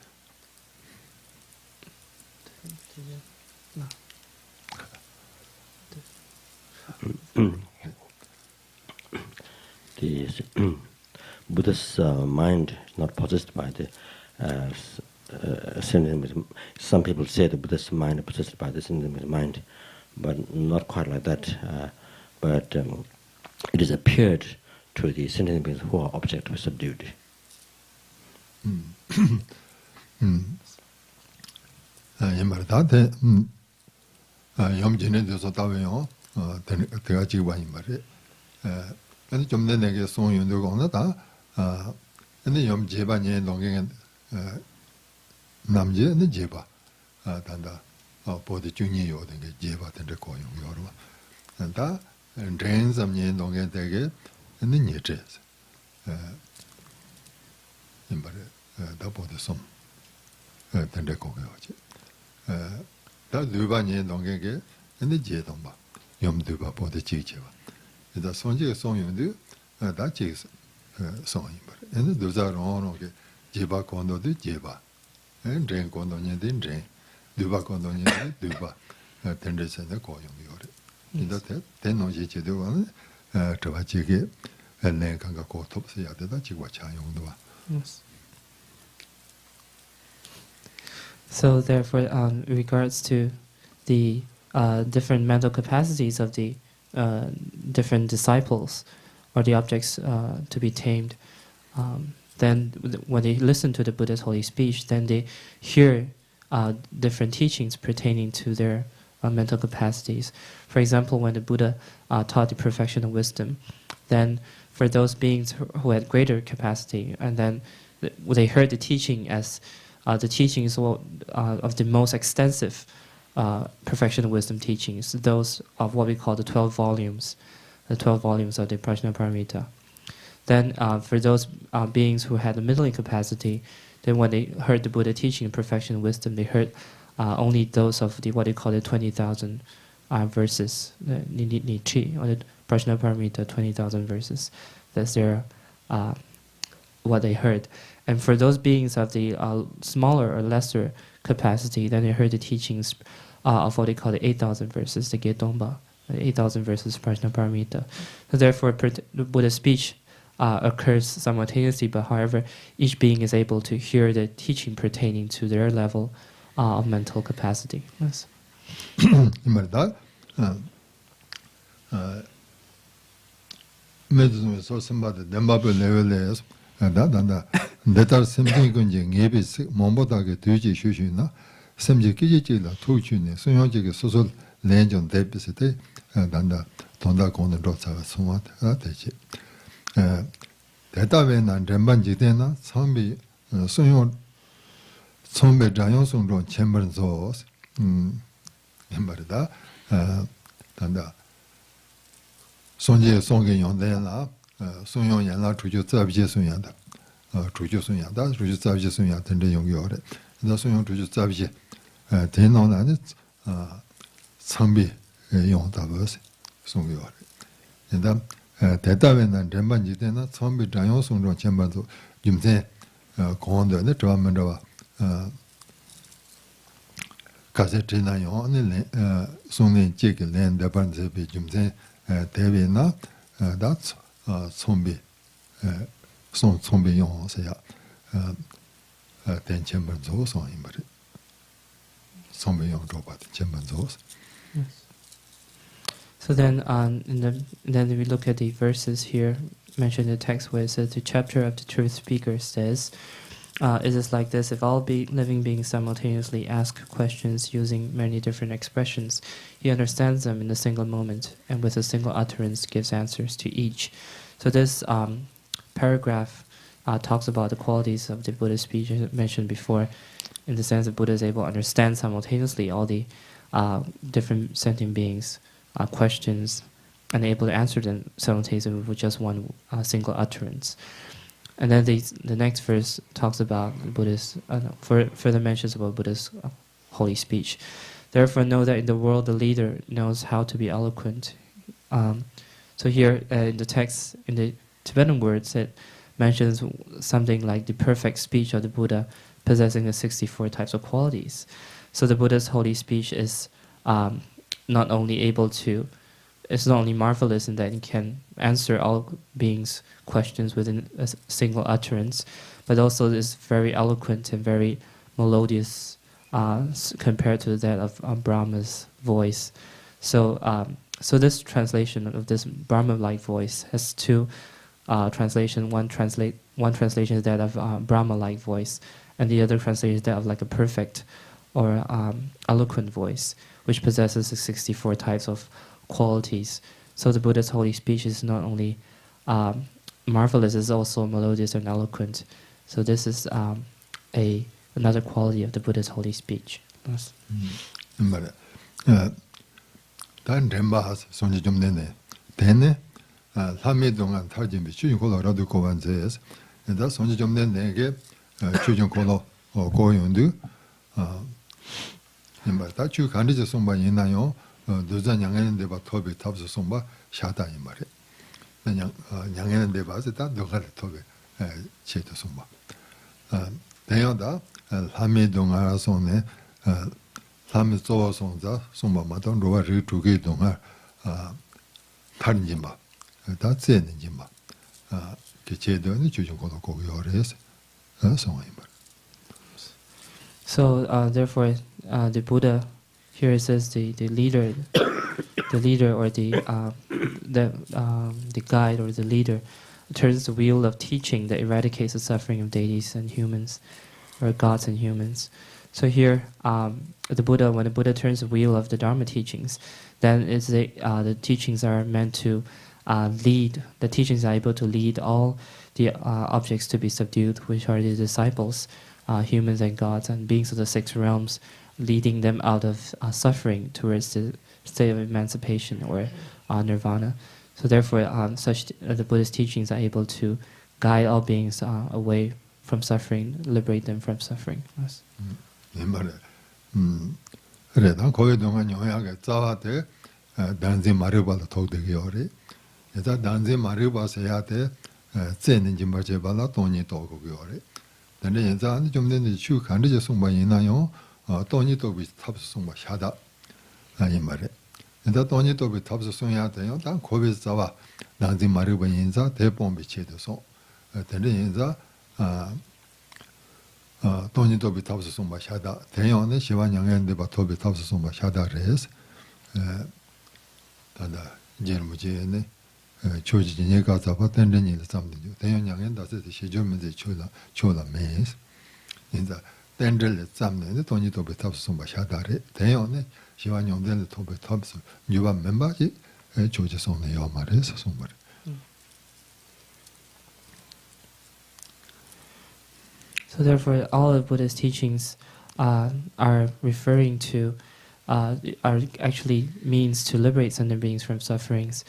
The Buddha's mind is not possessed by the sentient. Some people say the Buddha's mind is possessed by the sentient mind, but not quite like that. But it has appeared to the sentient beings who are object were subdued. Yamardate Yom Jene de Sotavion, Tegachiwa Yamare, and Jomne Nege Son Yundugonata, and the Yom Jeba Yen Longan Namje and the Jeba, Tanda, for the junior or the Jeba and the Koyong Yorwa, and that, and drains of Yen Longan Tege, and the Nietzsche's. Double the sum. Tender Kogachi. That Duba Yen Dongege and the Jedamba, Yom Duba for the Chicheva. The Sonja song you do, that is song. And those are on Jeba Kondo de Jeba, and Drain Kondo Yen Drain, Duba Kondo Yen Duba, Tenders and the Koyong Yore. In that, then no Jichidu, Tavachigi, and then Kanga Kotops, the other Chihuacha Yongdua. Yes. So therefore, in regards to the different mental capacities of the different disciples or the objects to be tamed, then when they listen to the Buddha's holy speech, then they hear different teachings pertaining to their mental capacities. For example, when the Buddha taught the perfection of wisdom, then for those beings who had greater capacity, and then they heard the teaching as the teachings of the most extensive perfection of wisdom teachings, those of what we call the 12 volumes of the Prajnaparamita. Then for those beings who had a middling capacity, then when they heard the Buddha teaching perfection of wisdom, they heard only those of what they call the 20,000 verses, the Nichi, or the Prajnaparamita 20,000 verses. That's their what they heard. And for those beings of the smaller or lesser capacity, then they heard the teachings of what they call the 8,000 verses, the Gedongba, 8,000 verses Prajnaparamita. So therefore, the Buddha's speech occurs simultaneously, but however, each being is able to hear the teaching pertaining to their level of mental capacity. Yes. Detar semting gunje ngebe mombodage tuji shushuna semje kijiji la tuchune sunyojige sosol lenjon debisete danda donda kono rotsa sumat atechi detawe nan remban jidena sambi sunyo sombe jayon sungro chember zos embarda danda sonje songe yondela sunyo yanla tuju tsabje sunyanda 主角孙杨，但是主角在一些孙杨真正拥有的，那孙杨主角在一些，电脑呢仓比用大部分送给我的，现在 대답에는 전반지 때나 처음에 장용성으로 전반도 좀제 공원도에 들어가면 가세트나요. 오늘 손에 찍을 랜드 반세비 좀제 대비나 다 손비 손비 용어서야 된전반도 손이 말이 손비 용도 받은 전반도. So then, then we look at the verses here mentioned in the text where it says the chapter of the truth speaker says, "It is like this: if all living beings simultaneously ask questions using many different expressions, he understands them in a single moment, and with a single utterance gives answers to each." So this paragraph talks about the qualities of the Buddha's speech as mentioned before, in the sense that Buddha is able to understand simultaneously all the different sentient beings. Questions and able to answer them simultaneously with just one single utterance. And then the next verse talks about Buddha's, further mentions about Buddha's holy speech. Therefore know that in the world the leader knows how to be eloquent. So here in the text, in the Tibetan words, it mentions something like the perfect speech of the Buddha possessing the 64 types of qualities. So the Buddha's holy speech is not only marvelous in that it can answer all beings' questions within a single utterance, but also is very eloquent and very melodious compared to that of Brahma's voice. So, so this translation of this Brahma-like voice has two translations. One translation is that of Brahma-like voice, and the other translation is that of like a perfect or eloquent voice, which possesses the 64 types of qualities. So the Buddha's holy speech is not only marvelous, it's also melodious and eloquent. So this is another quality of the Buddha's holy speech. Yes. 단 렘바스 손이 좀 내네. 되네. 3일 동안 탈진 비추인 콜로라도 고반제에서 다 손이 좀 내게 추진 콜로 고용도 다 주 간리제 송바 있나요? 도자 양에는데 봐 톱이 탑서 송바 샤다 이 말에. 그냥 양에는데 봐서 다 너가 톱이 제도 송바. 대여다 3일 동안 손에 3일 쪼어 송자 송바마다 로가 두개 동안 다른지 봐. 다 째는지 봐. 그 제도는 주진 콜로 고요래서 송이 말. So therefore, the Buddha here says the leader, the leader or the guide or the leader turns the wheel of teaching that eradicates the suffering of deities and humans, or gods and humans. So here, the Buddha, when the Buddha turns the wheel of the Dharma teachings, then it's the teachings are meant to lead. The teachings are able to lead all the objects to be subdued, which are the disciples. Humans and gods and beings of the six realms, leading them out of suffering towards the state of emancipation or nirvana. So therefore, the Buddhist teachings are able to guide all beings away from suffering, liberate them from suffering. Yes. 그래, 난 거기 동안 영향하게 짜와대 단지 말해봐도 더되게 어리. 일단 단지 말해봐서 해야 돼. 째는지 말제발라 돈이 더 거기 어리. 근데 인자는 좀 내는 주 간리제 송바 있나요? 돈이 더 비 탑스 송바 샤다. 아니 말에. 근데 돈이 더 비 탑스 송해야 돼요. 단 고비서 잡아. 단지 말해봐 인자 대본 비치도서. 근데 인자 돈이 더 비 탑스 송바 샤다. 대연의 시완 양현데 바 더비 탑스 송바 샤다레스. 다다 제르무제네. 조지진에 가서 봤던 일을 잡는요. 대연양엔 다시 시주면서 초라 매스. 인자 댄들을 잡는데 돈이 더 베탑스 좀 샤다래. 대연에 시완용된 더 베탑스 유반 멤버지 조지송네요 말해서 송말. So therefore, all of Buddha's teachings are referring to, are actually means to liberate sentient beings from sufferings.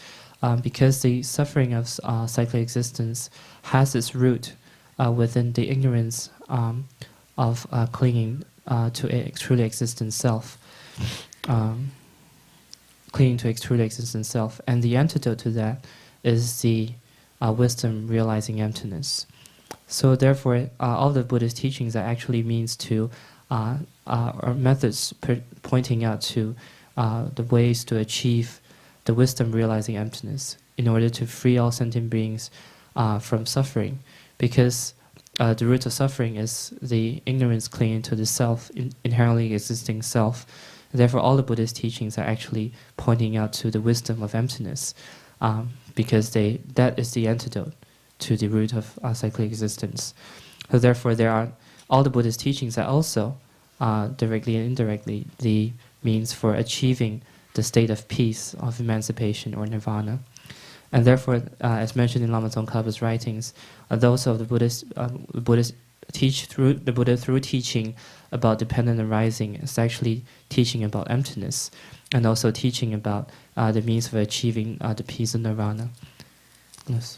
Because the suffering of cyclic existence has its root within the ignorance of clinging to a truly existent self, clinging to a truly existent self, and the antidote to that is the wisdom realizing emptiness. So therefore, all the Buddhist teachings are actually means to, or methods pointing out to the ways to achieve the wisdom realizing emptiness in order to free all sentient beings from suffering. Because the root of suffering is the ignorance clinging to the self, inherently existing self. Therefore, all the Buddhist teachings are actually pointing out to the wisdom of emptiness, because that is the antidote to the root of cyclic existence. So therefore, all the Buddhist teachings are also, directly and indirectly, the means for achieving the state of peace, of emancipation, or nirvana. And therefore, as mentioned in Lama Tsongkhapa's writings, those of the Buddhists teach through the Buddha through teaching about dependent arising is actually teaching about emptiness, and also teaching about the means for achieving the peace of nirvana. Yes.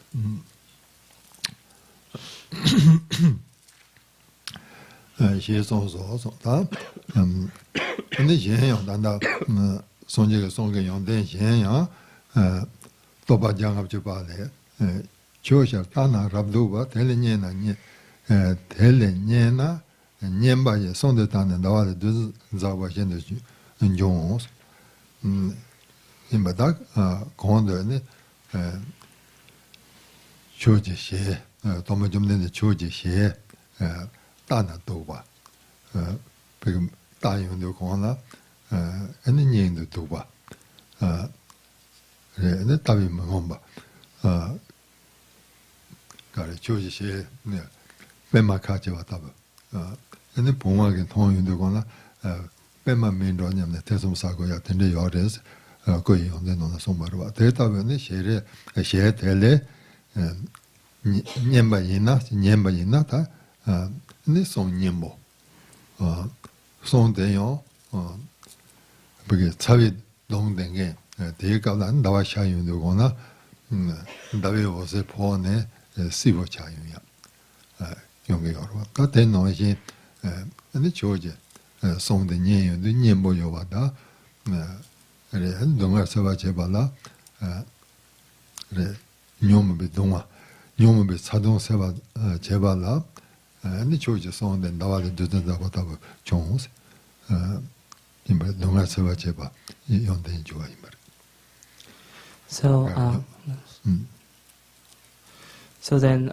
So then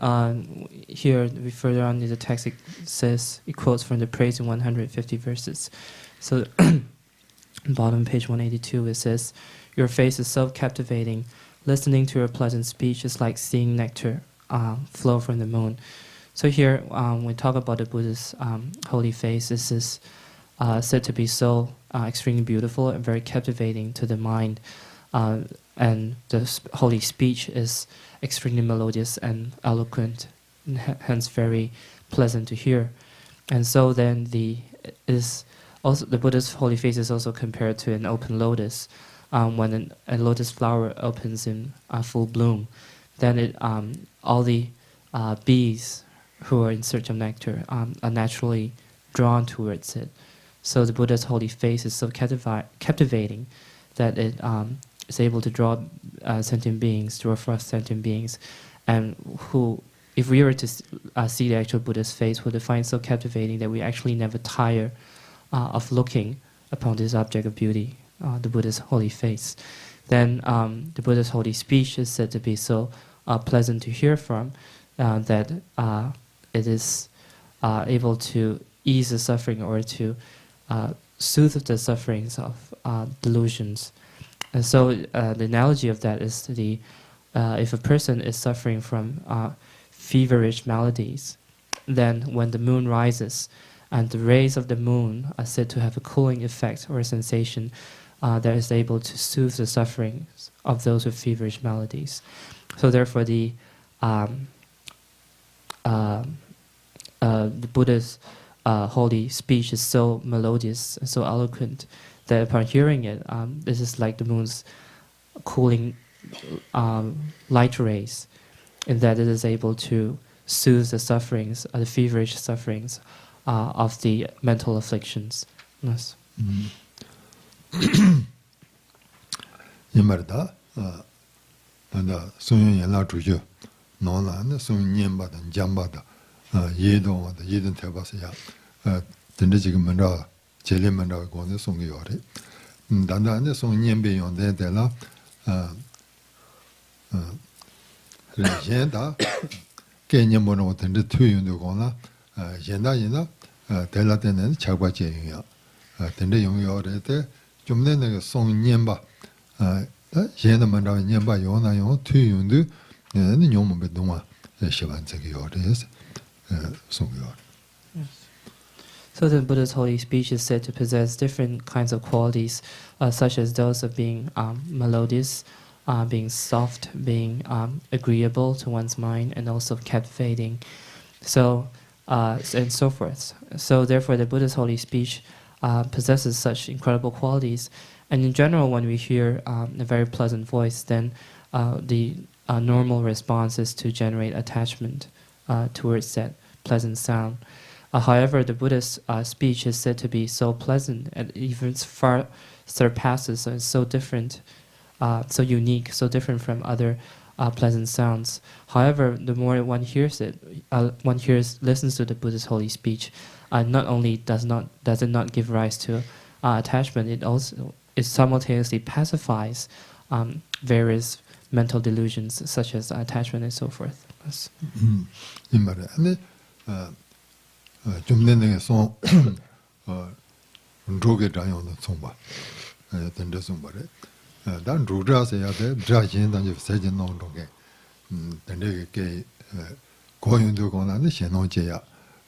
here, further on in the text, it says, it quotes from the praise in 150 verses. So bottom page 182, it says, "Your face is so captivating. Listening to your pleasant speech is like seeing nectar flow from the moon." So here, when we talk about the Buddha's holy face, this is said to be so extremely beautiful and very captivating to the mind. And the holy speech is extremely melodious and eloquent, and hence very pleasant to hear. And so then the Buddha's holy face is also compared to an open lotus. When a lotus flower opens in full bloom, then all the bees who are in search of nectar are naturally drawn towards it. So the Buddha's holy face is so captivating that it is able to draw sentient beings, draw forth sentient beings, and who, if we were to see the actual Buddha's face, would find so captivating that we actually never tire of looking upon this object of beauty, the Buddha's holy face. Then the Buddha's holy speech is said to be so pleasant to hear from that it is able to ease the suffering or to soothe the sufferings of delusions. And so the analogy of that is if a person is suffering from feverish maladies, then when the moon rises and the rays of the moon are said to have a cooling effect or a sensation that is able to soothe the sufferings of those with feverish maladies. So therefore the Buddha's holy speech is so melodious and so eloquent that upon hearing it, this is like the moon's cooling light rays, in that it is able to soothe the sufferings, the feverish sufferings of the mental afflictions. Yes. 단다 소용 연락 주죠. 너는 소용 년바다 잠바다 예동하다 예든 대바서야 근데 지금 먼저 제일 먼저 거는 송이 요래 단단히 송 년배 용대 되라 현다 개념으로 된데 투용도 거나 현다이나 될라 되는 작과제용이야 된데 용요래 때좀 내는 송 년바 현의 먼저 년바 용나 용 투용도 네 용문배 동화 시반적이 요래서 송이 요래. So the Buddha's holy speech is said to possess different kinds of qualities, such as those of being melodious, being soft, being agreeable to one's mind, and also captivating. So, and so forth. So therefore, the Buddha's holy speech possesses such incredible qualities. And in general, when we hear a very pleasant voice, then the normal response is to generate attachment towards that pleasant sound. However, the Buddha's speech is said to be so pleasant and even far surpasses, and so different, so unique, so different from other pleasant sounds. However, the more one hears it, listens to the Buddha's holy speech, not only does it not give rise to attachment, it simultaneously pacifies various mental delusions such as attachment and so forth. 좀 내는 송 로게 장용의 송바 된데 송바래 단 로자서야 돼 자신 단지 세진 농동게 된데 게 고윤도 권한의 신호제야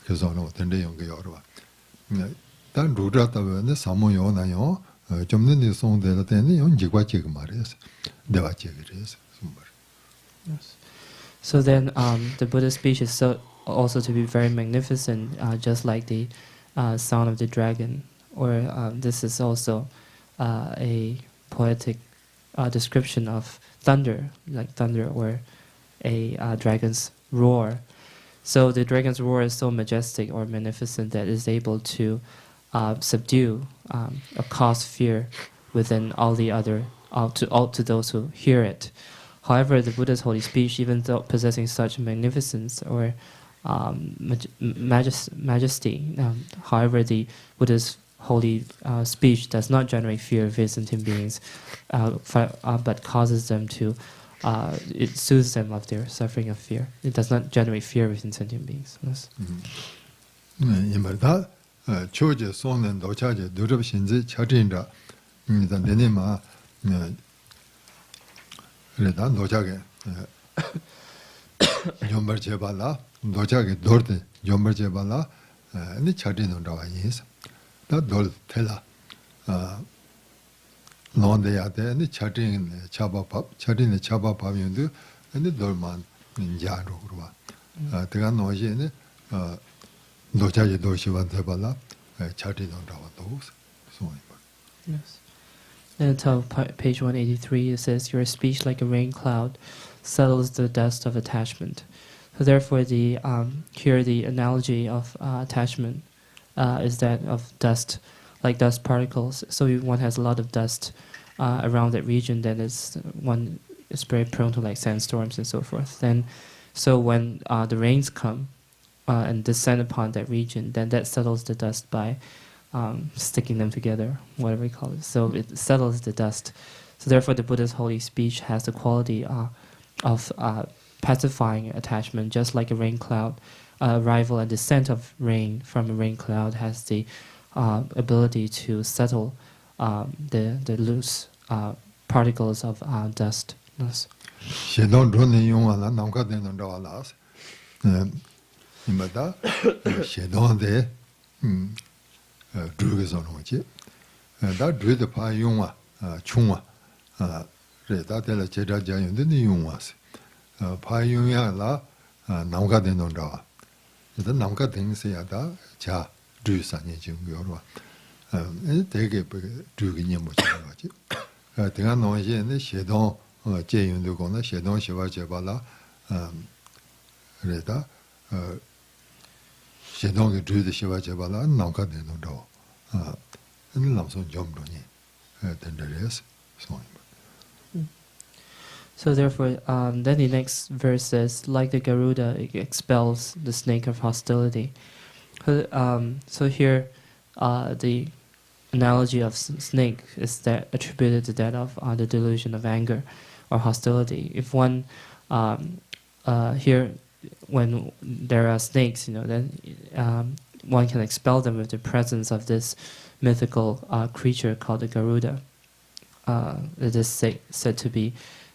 그래서는 된데 연구 여러 봐. 단 로자다면 사모요 나요 좀 내는 송대가 되는 연지과 지금 말이었어 내가 지그래서 송바. So then the Buddha's speech is also to be very magnificent, just like the sound of the dragon, or this is also a poetic description of thunder, like thunder or a dragon's roar. So the dragon's roar is so majestic or magnificent that it is able to subdue or cause fear within all the other, to those who hear it. However, the Buddha's holy speech, even though possessing such magnificence or majesty, however, the Buddha's holy speech does not generate fear of sentient beings, but causes them to, it soothes them of their suffering of fear. It does not generate fear within sentient beings. Yes. 이말다 초제 손은 도차제 두렵신지 차진다 일단 내내마 그래다 도차게 연말 제발라 도자기 돌때 연말 제발라 니 차리는 나와 있어 다돌 텔라 논데야데 니 차리는 차바밥 차리는 차바밥인데 니 돌만 인자로 그러와 내가 노시네 도자기 도시만 제발라 차리는 나와 또 소이. Yes. And page 183 it says, "Your speech like a rain cloud settles the dust of attachment." So therefore, here the analogy of attachment is that of dust, like dust particles. So if one has a lot of dust around that region, then one is very prone to like sandstorms and so forth. So when the rains come and descend upon that region, then that settles the dust by sticking them together, whatever we call it. So it settles the dust. So therefore, the Buddha's holy speech has the quality of pacifying attachment, just like a rain cloud. Arrival and descent of rain from a rain cloud has the ability to settle the loose particles of dust. Yes. 파용야라 남가 되는 거. 일단 남가 된세야다. 자, 주산이 지금 요로. 되게 주기님 뭐 저런 거지. 내가 노시는 시동 제용도 거나 시동 시바 제발라. 그래다 시동의 주의 시바 제발라 남가 되는 거. 남선 점도니 된다래서. So therefore, then the next verse says, like the Garuda, it expels the snake of hostility. So here, the analogy of snake is that attributed to that of the delusion of anger or hostility. If one here, when there are snakes, then one can expel them with the presence of this mythical creature called the Garuda. It is said to be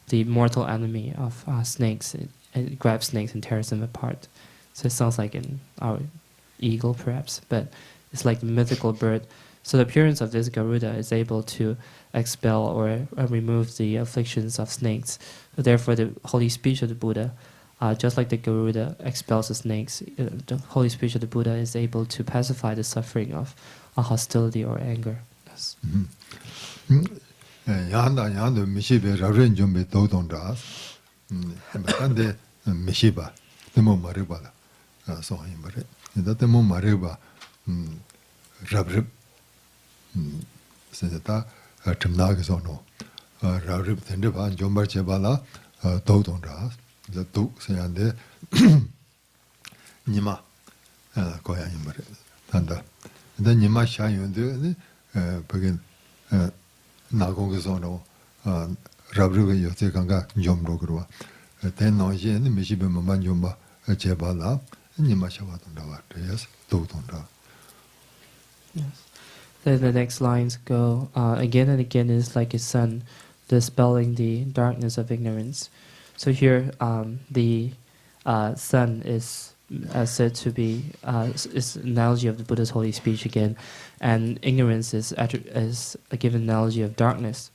the mortal enemy of snakes. It grabs snakes and tears them apart. So it sounds like our eagle, perhaps, but it's like the mythical bird. So the appearance of this Garuda is able to expel or remove the afflictions of snakes. So therefore, the holy speech of the Buddha, just like the Garuda expels the snakes, the holy speech of the Buddha is able to pacify the suffering of hostility or anger. Yes. Yanda Mishibe Raven Jumbe Dodonda, and Mishiba, the Mo Maribala, so him, but that the Mo Mariba Rabrib Senata Timnagasono, Rabrib Tendiva, Jumba Chebala, Dodonda, the Duke Sayande Nima Koya Imbare, and then Nima Shayun, begin. 나고게서노 라브르게 요새간가 좀로 그러와 대노지는 미시베만 좀봐 제발라 니마샤와던다 그래서 도던다. Yes. Then the next lines go again and again is like a sun dispelling the darkness of ignorance. So here the sun is said to be is analogy of the Buddha's holy speech again, and ignorance is a given analogy of darkness.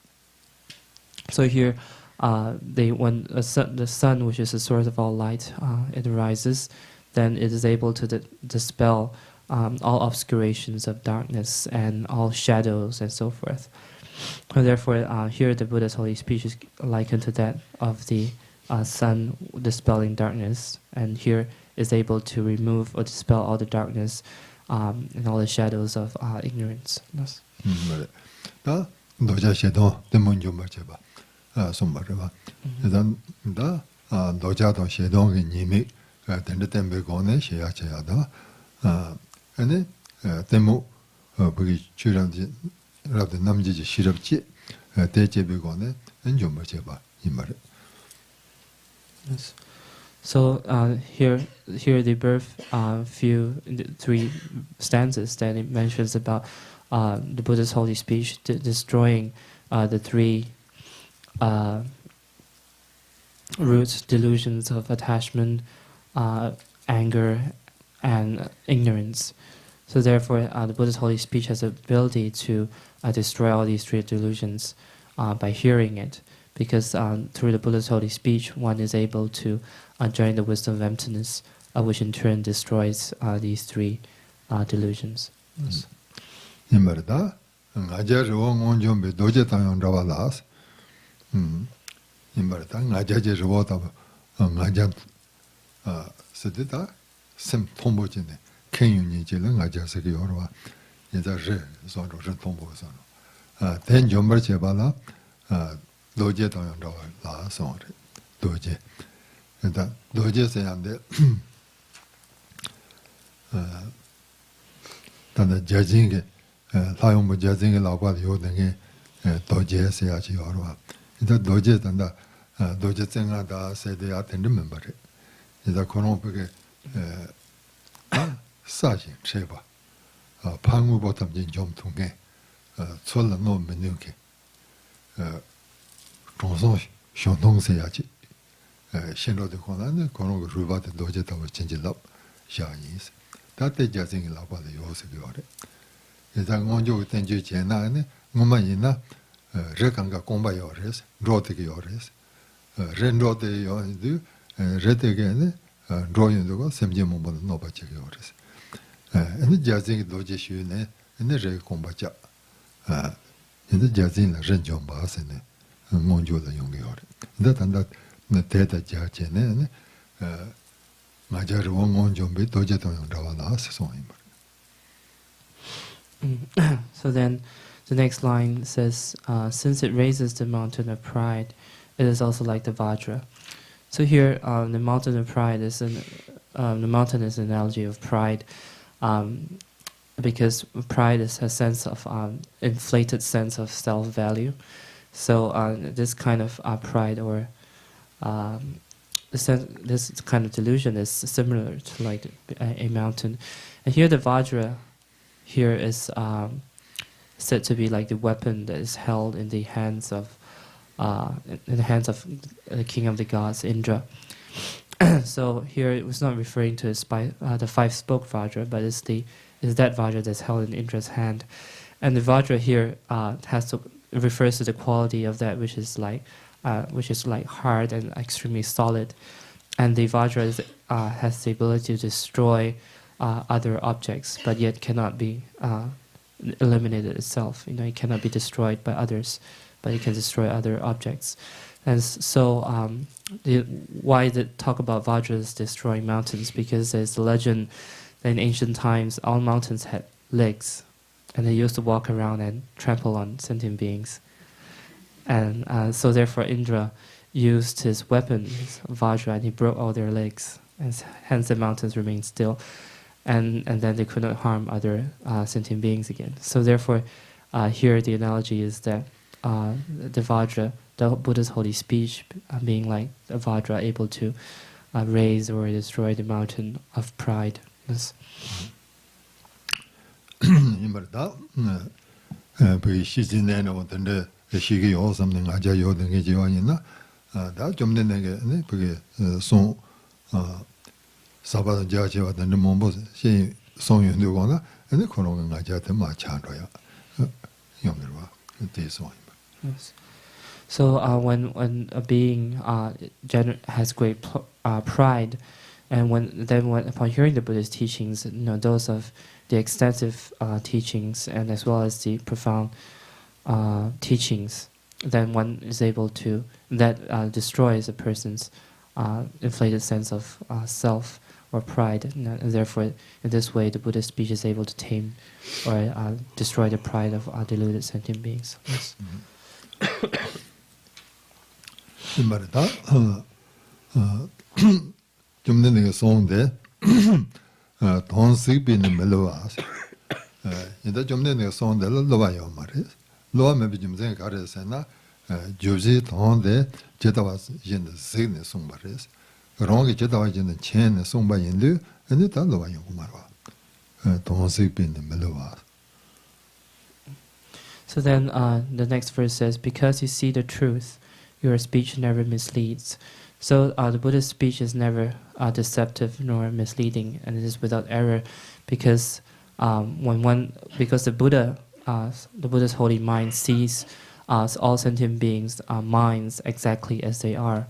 So here, when the sun, which is the source of all light, it arises, then it is able to dispel all obscurations of darkness and all shadows and so forth. And therefore, here the Buddha's holy speech is likened to that of the sun dispelling darkness, and here is able to remove or dispel all the darkness and all the shadows of ignorance. Yes. Da doja shedo demon jomba cheba sombareba. Dan da doja do shedo ge nimi tende tembe gone sheya cheya da. Ane demo bugi churanji rabde namji shirabchi tejebe gone enjomba cheba imare. Yes. So here the birth three stanzas that it mentions about the Buddha's holy speech destroying the three roots, delusions of attachment, anger, and ignorance. So therefore, the Buddha's holy speech has the ability to destroy all these three delusions by hearing it. Because through the Buddha's holy speech, one is able to join the wisdom of emptiness, which in turn destroys these three delusions. Yes. Imbarda, ngaja ruwa ngonjom be doje tayon rawa las. Imbarda, ngaja je ruwa taba ngaja sedita sem tombo jine kenyu ni jile ngaja seki yorwa. Yeda re zonro ren tombo zono. Ten jombar cheba la doje tayon rawa la sonre. Doje. Yeda doje seyande tanda jajinge 사용부 자생의 라바도 요등에 도제에서 야지 여러와 이제 도제 단다 도제 생각다 세대야 되는 멤버래 이제 그놈에게 사진 제바 방무보다 좀 통해 솔로 놓으면 이렇게 정성 쇼동세야지 신로도 권한은 그런 거 루바도 도제다 진질랍 샤이스 다때 자생의 라바도 요새가 그래 이제 먼저 tenju 제나네 뭐만이나 레강가 공부요레스 로드게 요레스 렌로데 요인도 레데게네 로인도가 semje모 뭐 노바치게 요레스 근데 자징이 도제슈네 근데 레 공부자 근데 자징은 렌좀 바세네 먼저도 용게요레 근데 단다 네테다 자체네 마자르 원원좀비 도제도 용라와나 세송이 So then the next line says, since it raises the mountain of pride it is also like the Vajra. So here, the mountain of pride is the mountain is an analogy of pride, because pride is a sense of inflated sense of self-value. So this kind of pride or this kind of delusion is similar to like a mountain. And here the Vajra here is said to be like the weapon that is held in the hands of the king of the gods, Indra. So here it was not referring to the five-spoke Vajra, but it's that Vajra that's held in Indra's hand. And the Vajra here refers to the quality of that which is like hard and extremely solid. And the Vajra has the ability to destroy other objects, but yet cannot be eliminated itself. It cannot be destroyed by others, but it can destroy other objects. And so why they talk about Vajras destroying mountains? Because there's a legend that in ancient times all mountains had legs, and they used to walk around and trample on sentient beings. And so therefore Indra used his weapon, his Vajra, and he broke all their legs, and hence the mountains remained still. And then they could not harm other sentient beings again. So therefore, here the analogy is that the Vajra, the Buddha's holy speech, being like a Vajra able to raise or destroy the mountain of pride. Yes. Yes. So when a being has great pride, and upon hearing the Buddha's teachings, those of the extensive teachings and as well as the profound teachings, then one is able to destroys a person's inflated sense of self or pride, and therefore in this way the Buddha's speech is able to tame or destroy the pride of deluded sentient beings. Yes. So then the next verse says, because you see the truth, your speech never misleads. So the Buddha's speech is never deceptive nor misleading, and it is without error, because the Buddha's holy mind sees all sentient beings' minds exactly as they are,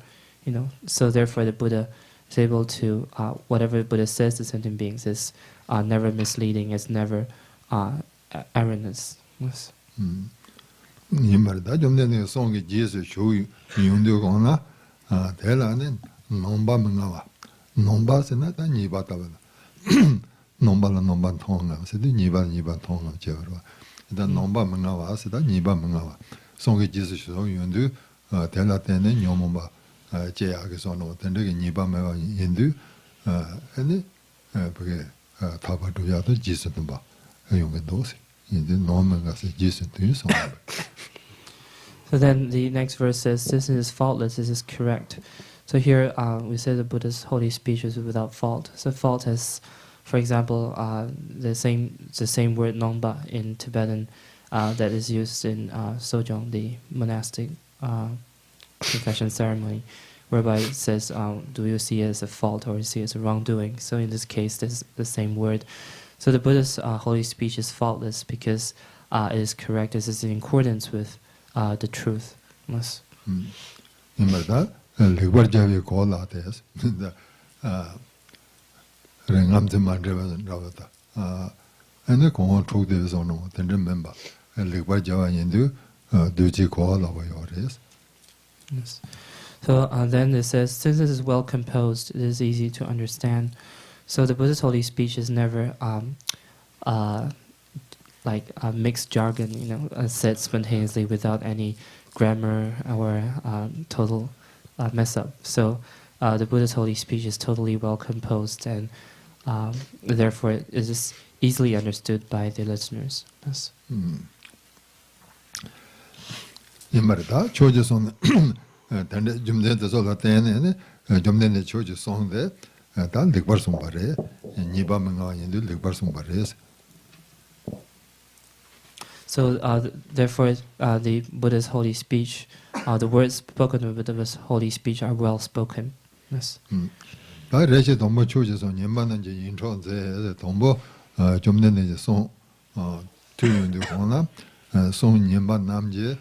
So therefore, the Buddha is able to whatever the Buddha says to sentient beings is never misleading, it's never erroneous. Yes. So then the next verse says, this is faultless, this is correct. So here we say the Buddha's holy speech is without fault. So fault has, for example, the same word nomba in Tibetan that is used in Sojong, the monastic confession ceremony, whereby it says, do you see it as a fault or see it as a wrongdoing? So in this case, this is the same word. So the Buddha's holy speech is faultless because it is correct, it is in accordance with the truth. Yes. Yes. So then it says, since it is well composed, it is easy to understand. So the Buddha's holy speech is never like a mixed jargon, said spontaneously without any grammar or total mess up. So the Buddha's holy speech is totally well composed, and therefore it is easily understood by the listeners. Yes. Imbarita choje song tande jumde de sola tene jumde ne choje song de dal likbar song bare niba menga yin de likbar song bare. So therefore the Buddha's holy speech, the words spoken of the Buddha's holy speech are well spoken. Yes. Da reche dombo choje song nimba nan je yin chon ze dombo jumde ne song tu yin de kona song nimba nam je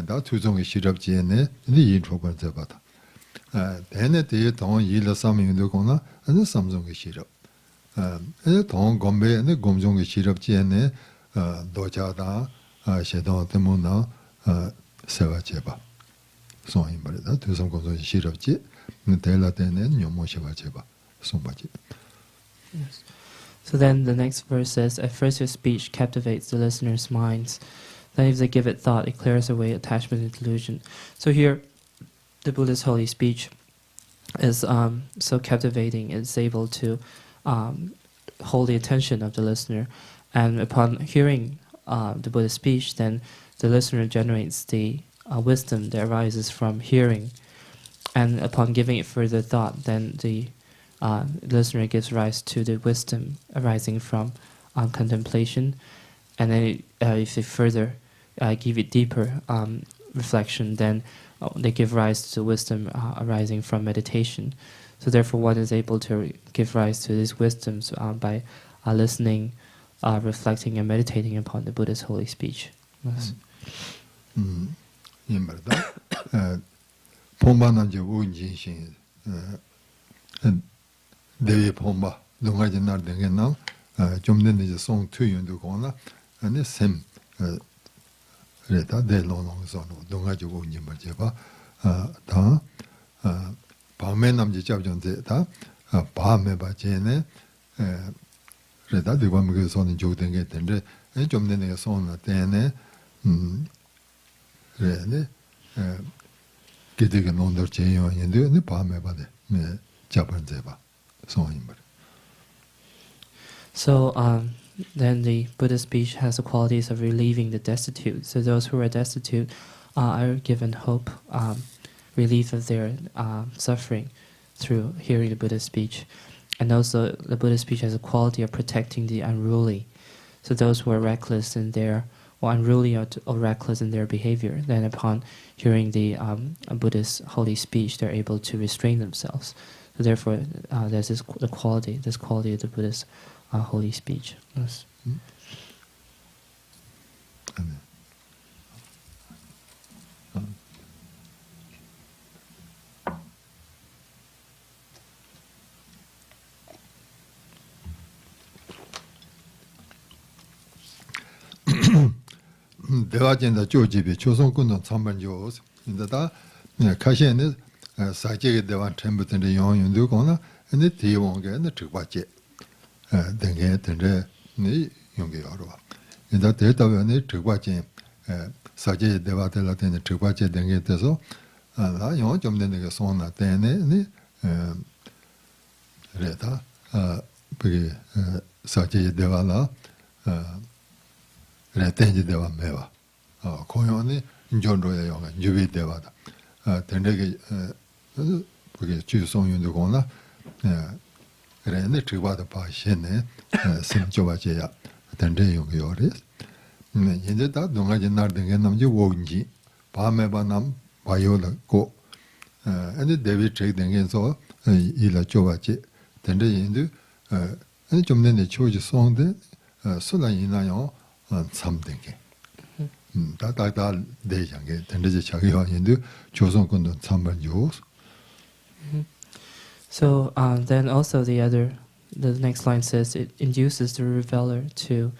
다 투종의 시럽지에네 이 인초번 잡았다. 대내 대에 동 일을 삼용도 거나 아니 삼종의 시럽. 동 검배의 검종의 시럽지에네 도자다 셰도 때문에 세와 제바. 소인 말이다. 투종 검종의 시럽지 대라 대는 요모 세와 제바. 송바지. So then the next verse says, at first your speech captivates the listener's minds. Then if they give it thought, it clears away attachment and delusion. So here, the Buddha's holy speech is so captivating, it's able to hold the attention of the listener. And upon hearing the Buddha's speech, then the listener generates the wisdom that arises from hearing. And upon giving it further thought, then the listener gives rise to the wisdom arising from contemplation. And then if they further give it deeper reflection, then they give rise to wisdom arising from meditation. So therefore one is able to give rise to these wisdoms by listening, reflecting and meditating upon the Buddha's holy speech. Yes. Reta de long sono donga ju wo nyimba jeba ta pa me nam ji chap jon de ta pa me ba je ne reta de ba me ge son ju de ge den de jom de ne son na de ne re ne ge de ge non der je yo yin de ne pa me ba de me chap ban je ba son yin ba. So then the Buddha's speech has the qualities of relieving the destitute. So those who are destitute are given hope, relief of their suffering through hearing the Buddha's speech. And also the Buddha's speech has a quality of protecting the unruly. So those who are reckless in their, or unruly or reckless in their behavior, then upon hearing the Buddha's holy speech, they're able to restrain themselves. So therefore there's this quality of the Buddha's holy speech. Yes. 대화진다 조집이 조선군도 참반조 인자다 가시에는 사제게 대화 전부터 영용도 거나 근데 대원게는 즉바제 등에 등에 네 용게요로 인자 대답에 즉바제 사제 대화들 때는 즉바제 등에 돼서 나 영어 좀 되는 게 손나 때네 네 그래다 그게 사제 대화나 레텐지 대화 매와 공연이 인존로에 영어 유비 대화다 된게 그게 주송윤도 거나 그래네 즉바도 봐시네 심조바제야 된데 용요리 이제 다 동아지 날 등에 남지 오인지 밤에 밤남 바요라고 아니 데뷔 책 등에서 일을 줘봤지 된데 인도 아니 좀 내내 초지 송데 술라이나요 참된게 다다다 대장게 된데 자기와 인도 조선군도 참반요. So then also the next line says it induces the reveler to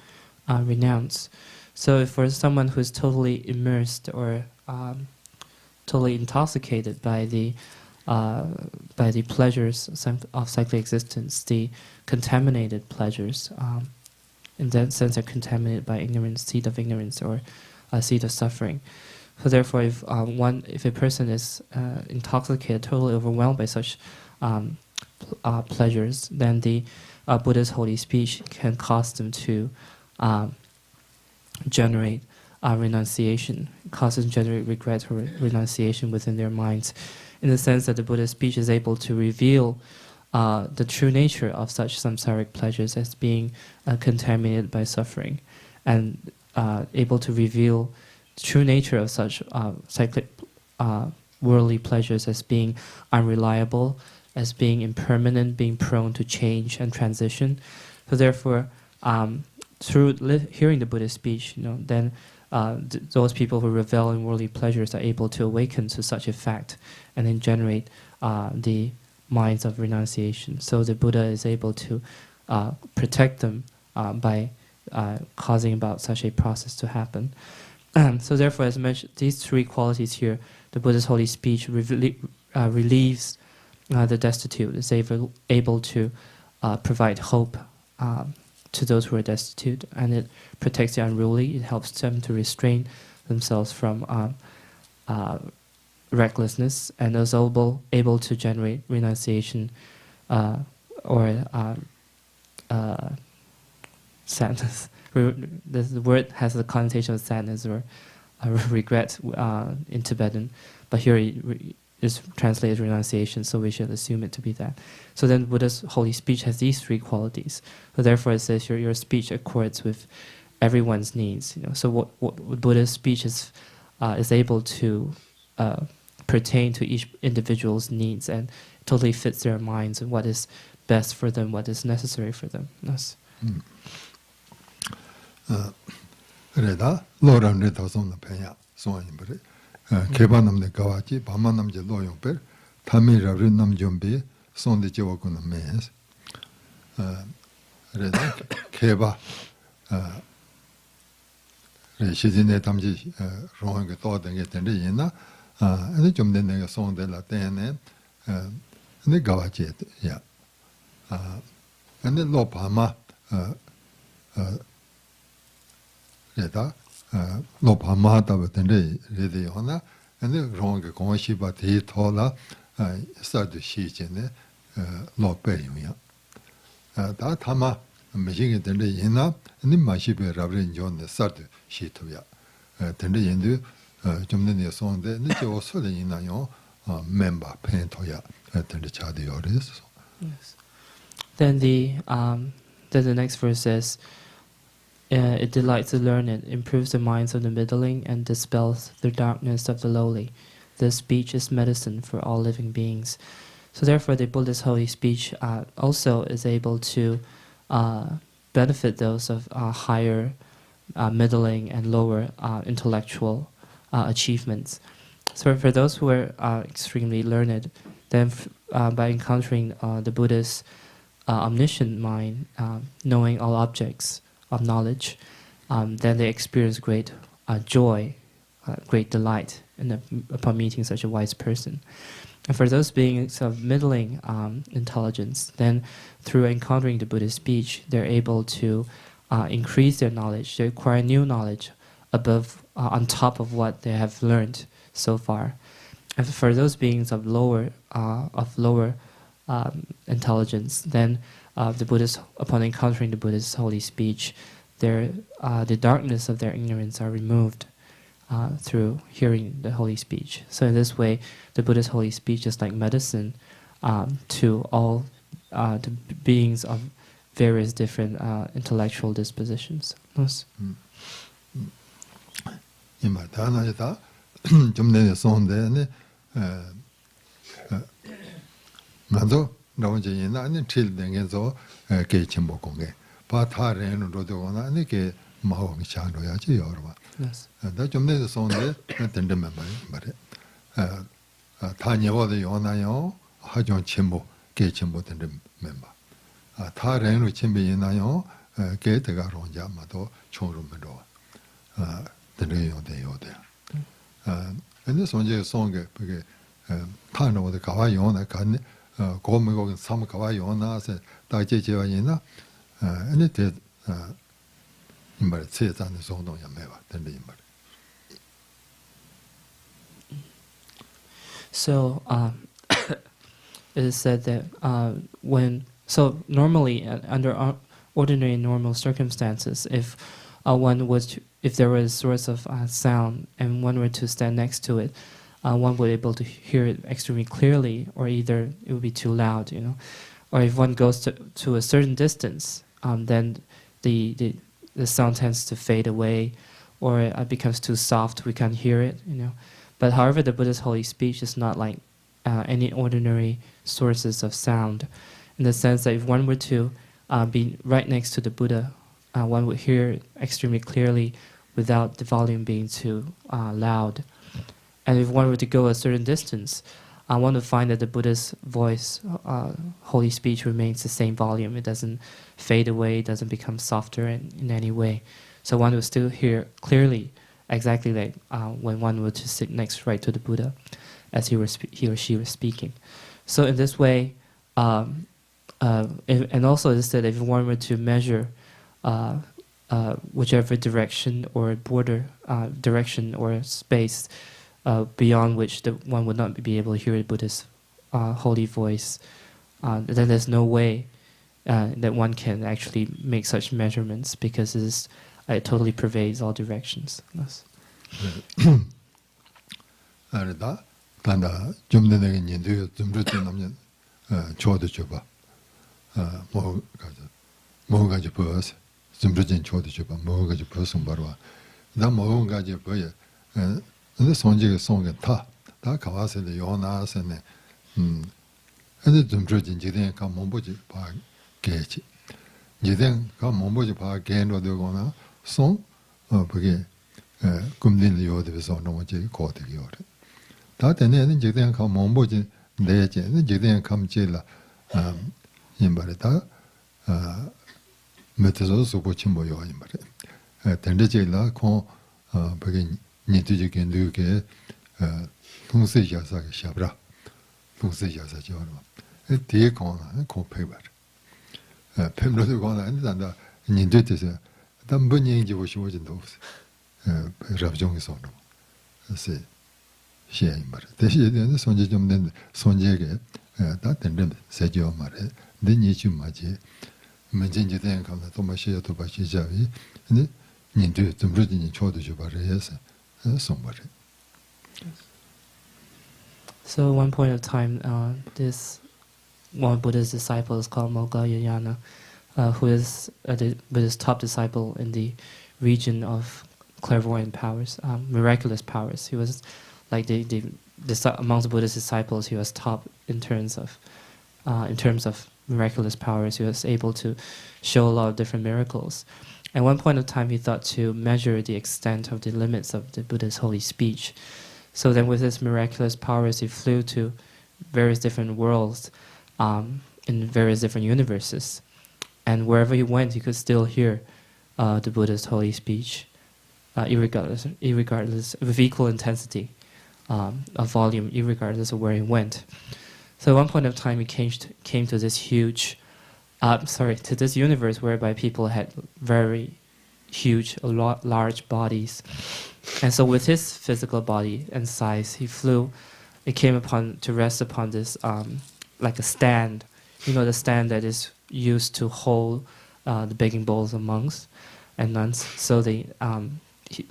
renounce. So for someone who is totally immersed or totally intoxicated by the pleasures of cyclic existence, the contaminated pleasures, in that sense are contaminated by ignorance, seed of ignorance or seed of suffering. So therefore, if a person is intoxicated, totally overwhelmed by such pleasures, then the Buddha's holy speech can cause them to generate renunciation, cause them to generate regret or renunciation within their minds, in the sense that the Buddha's speech is able to reveal the true nature of such samsaric pleasures as being contaminated by suffering, and able to reveal the true nature of such cyclic worldly pleasures as being unreliable, as being impermanent, being prone to change and transition. So therefore, through hearing the Buddha's speech, then those people who revel in worldly pleasures are able to awaken to such a fact, and then generate the minds of renunciation. So the Buddha is able to protect them by causing about such a process to happen. So therefore, as mentioned, these three qualities here, the Buddha's holy speech relieves the destitute, is able to provide hope to those who are destitute, and it protects the unruly. It helps them to restrain themselves from recklessness, and is able to generate renunciation or sadness. The word has the connotation of sadness or regret in Tibetan, but here it is translated renunciation, so we should assume it to be that. So then Buddha's holy speech has these three qualities. So therefore it says your speech accords with everyone's needs. So what Buddha's speech is able to pertain to each individual's needs, and totally fits their minds and what is best for them, what is necessary for them. Yes. 그래다 로람네 도송의 배야 소원이버리 개반남네 가와지 밤만남제 로용별 타미라르 남좀비 손데 지워고는 메스 그래다 개바 시진에 담지 로한게 또된게 된데 있나 근데 좀 된내가 손데라 때네 근데 가와지 야 근데 로파마 레다 로파마다 버튼데 레디오나 근데 롱게 공시바 데이터라 사드 시제네 로페요야 다 타마 메싱이 된데 이나 니 마시베 라브렌존데 사드 시토야 된데 인도 좀 내내 손데 니제 오소데 이나요 멤버 펜토야 된데 차디오레스. Yes. Then the next verse says, it delights the learned, improves the minds of the middling, and dispels the darkness of the lowly. The speech is medicine for all living beings. So therefore, the Buddha's holy speech also is able to benefit those of higher, middling, and lower intellectual achievements. So for those who are extremely learned, then by encountering the Buddha's omniscient mind, knowing all objects of knowledge, then they experience great joy, great delight upon meeting such a wise person. And for those beings of middling intelligence, then through encountering the Buddha's speech, they're able to increase their knowledge, they acquire new knowledge on top of what they have learned so far. And for those beings of lower intelligence, then upon encountering the Buddha's holy speech, the darkness of their ignorance are removed through hearing the holy speech. So in this way, the Buddha's holy speech is like medicine to all to beings of various different intellectual dispositions. Yes. 나오지나 틸 댕에서 게 첨보 공개 바타레는 로도나 이게 마음이 장로야지 여러분. Yes. 나좀 내서 손데 된다면 말이야. 다녀와도 요나요. 하종 첨보 게 첨보 된다 멤버. 타레는 첨비나요. 게 대가로 혼자마도 총rum으로 되요돼. 근데 손제 손게 그게 타노도 가와 요나 간 고메고 삼가와 요나세 다제제와이나 아니 대 임말 세자는 소동야 매와 된다 임말. So it is said that normally under ordinary normal circumstances, if if there was a source of sound and one were to stand next to it, one would be able to hear it extremely clearly, or either it would be too loud, or if one goes to a certain distance, then the sound tends to fade away, or it becomes too soft, we can't hear it, But however, the Buddha's holy speech is not like any ordinary sources of sound, in the sense that if one were to be right next to the Buddha, one would hear it extremely clearly without the volume being too loud. And if one were to go a certain distance, one would find that the Buddha's voice, holy speech, remains the same volume. It doesn't fade away, it doesn't become softer in any way. So one would still hear clearly, exactly like when one were to sit right to the Buddha, as he or she was speaking. So in this way, and also it is said if one were to measure whichever direction or border, direction or space beyond which one would not be able to hear the Buddha's holy voice, then there's no way that one can actually make such measurements, because it totally pervades all directions. Yes. 단다 좀 되게 년도 좀 남년 초도 줘봐 뭐 가지 버스 좀 초도 줘봐 뭐 가지 버스 바로 나뭐 가지 버야 근데 손지가 손게 다 가와서도 요나서네 근데 좀 지대 가 몸보지 봐 개지 지대 가 몸보지 봐 개노 되거나 손 그게 금दिन 요데서 너무지 고되기요 다 되는 지대 가 몸보지 내지 지대 감지라 임바르다 메테서 소고치 모여 임바르 텐데지라 코 그게 니트지게 누게 통세자사게 샤브라 통세자사 저러 뒤에 거나 코페바 팸로도 거나 안다 니드트서 담분이지 보시고진도 없어 rabjong이 그래서 시에 말 대신에 손제 좀 된 손제게 다 된다 세죠 말에 근데 좀 맞지 문제인지 된 거나 또 마셔야 또 바시자위 근데 니도 좀 그러더니 저도 좀 말해서 somebody. So at one point of time, this one Buddha's disciple is called Moggallana, who is the Buddha's top disciple in the region of clairvoyant powers, miraculous powers. He was like amongst Buddha's disciples, he was top in terms of miraculous powers. He was able to show a lot of different miracles. At one point of time, he thought to measure the extent of the limits of the Buddha's holy speech. So then with his miraculous powers, he flew to various different worlds in various different universes. And wherever he went, he could still hear the Buddha's holy speech, irregardless with equal intensity of volume, irregardless of where he went. So at one point of time, he came to this to this universe whereby people had very huge, large bodies. And so with his physical body and size, he flew, it came to rest upon this, like a stand, the stand that is used to hold the begging bowls of monks and nuns. So he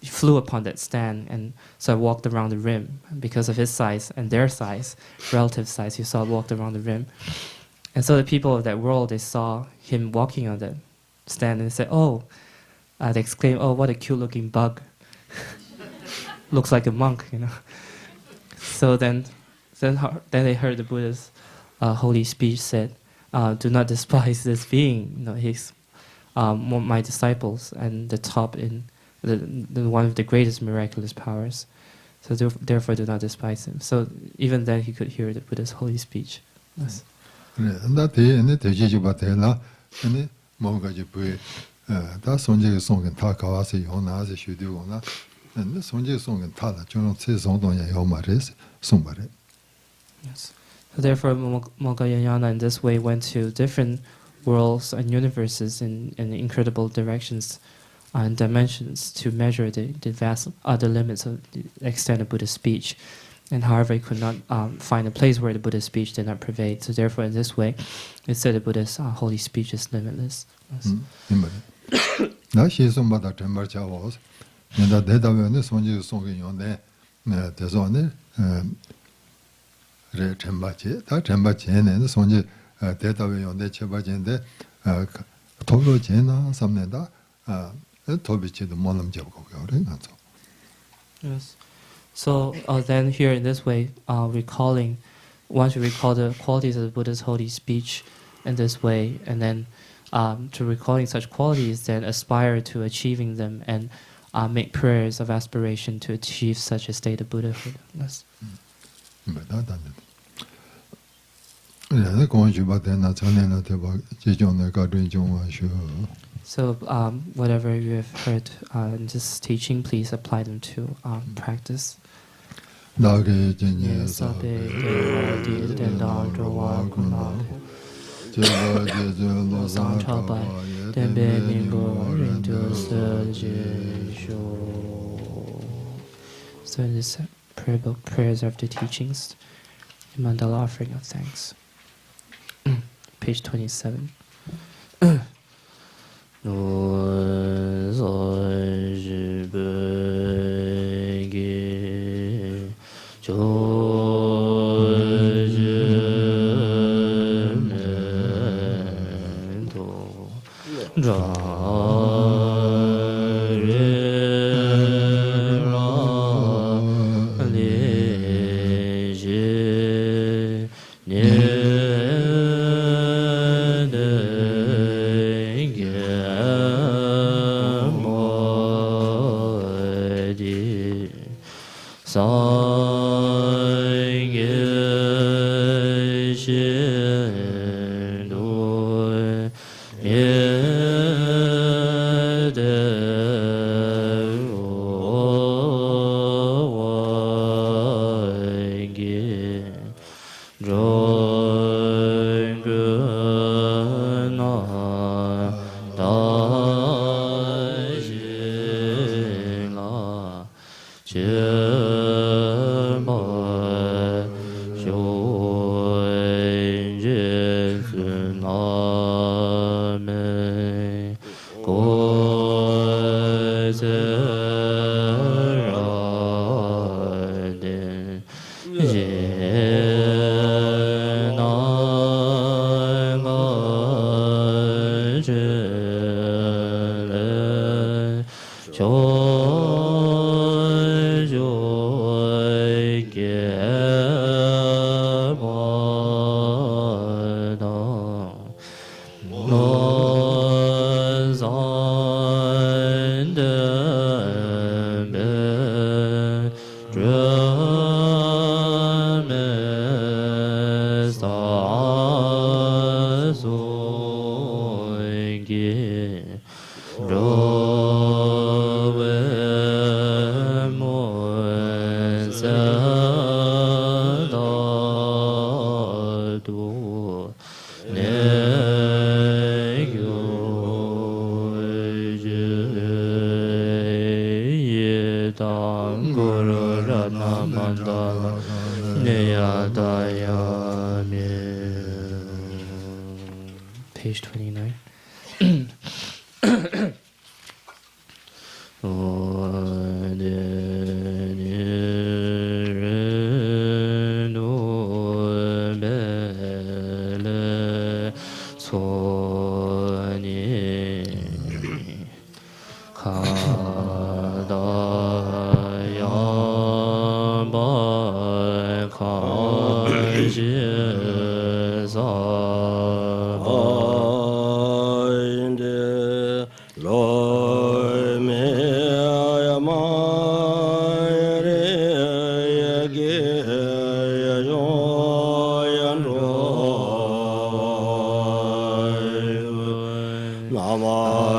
flew upon that stand, and so I walked around the rim. Because of his size and their size, relative size, he walked around the rim. And so the people of that world, they saw him walking on that stand, and they said, they exclaimed, "Oh, what a cute-looking bug! Looks like a monk, So then they heard the Buddha's holy speech said, "Do not despise this being. He's my disciples and the top in the one of the greatest miraculous powers. So therefore, do not despise him." So even then, he could hear the Buddha's holy speech. Yes. 나 대에 대지지 바텔라 근데 뭔가 그 다 손제 송은 다 가와서 요나서 쉬되고나 근데 손제 송은 다다 저런 세송동야 요 말에서 송말에 Yes. So therefore, Moggallana in this way went to different worlds and universes in incredible directions and dimensions to measure the vast the limits of the extent of Buddha's speech. and however, he could not find a place where the Buddha's speech did not pervade. So therefore, in this way, it said the Buddha's holy speech is limitless. Yes. 나 시송바다 템버차 was. 내가 대답하는 손지 송이 용데 대소네 레 템바체 다 템바체는 손지 대답에 용데 쳐바진데 도로제나 삼내다 도비치도 모름 잡고 그래 가서. Yes. So then here in this way, recalling, once you recall the qualities of the Buddha's holy speech in this way, and then to recalling such qualities, then aspire to achieving them and make prayers of aspiration to achieve such a state of Buddhahood. Yes. So whatever you have heard in this teaching, please apply them to practice. So in this prayer book, Prayers After Teachings, the mandala offering of thanks. Page 27. Page 29. Rava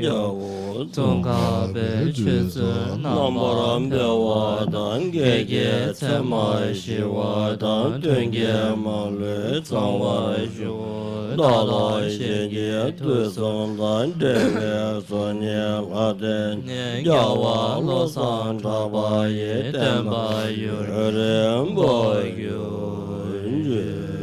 Yawo Zonga Be Chuzo Nambaram Bewa Dan Gege Tsema Shiwa Dan Tunge Malu Zangwa Shu Dada Shenge Tuzon Dan Dege Sonye Laden Yawa Losan Taba Ye Temba Yur Rembo Yur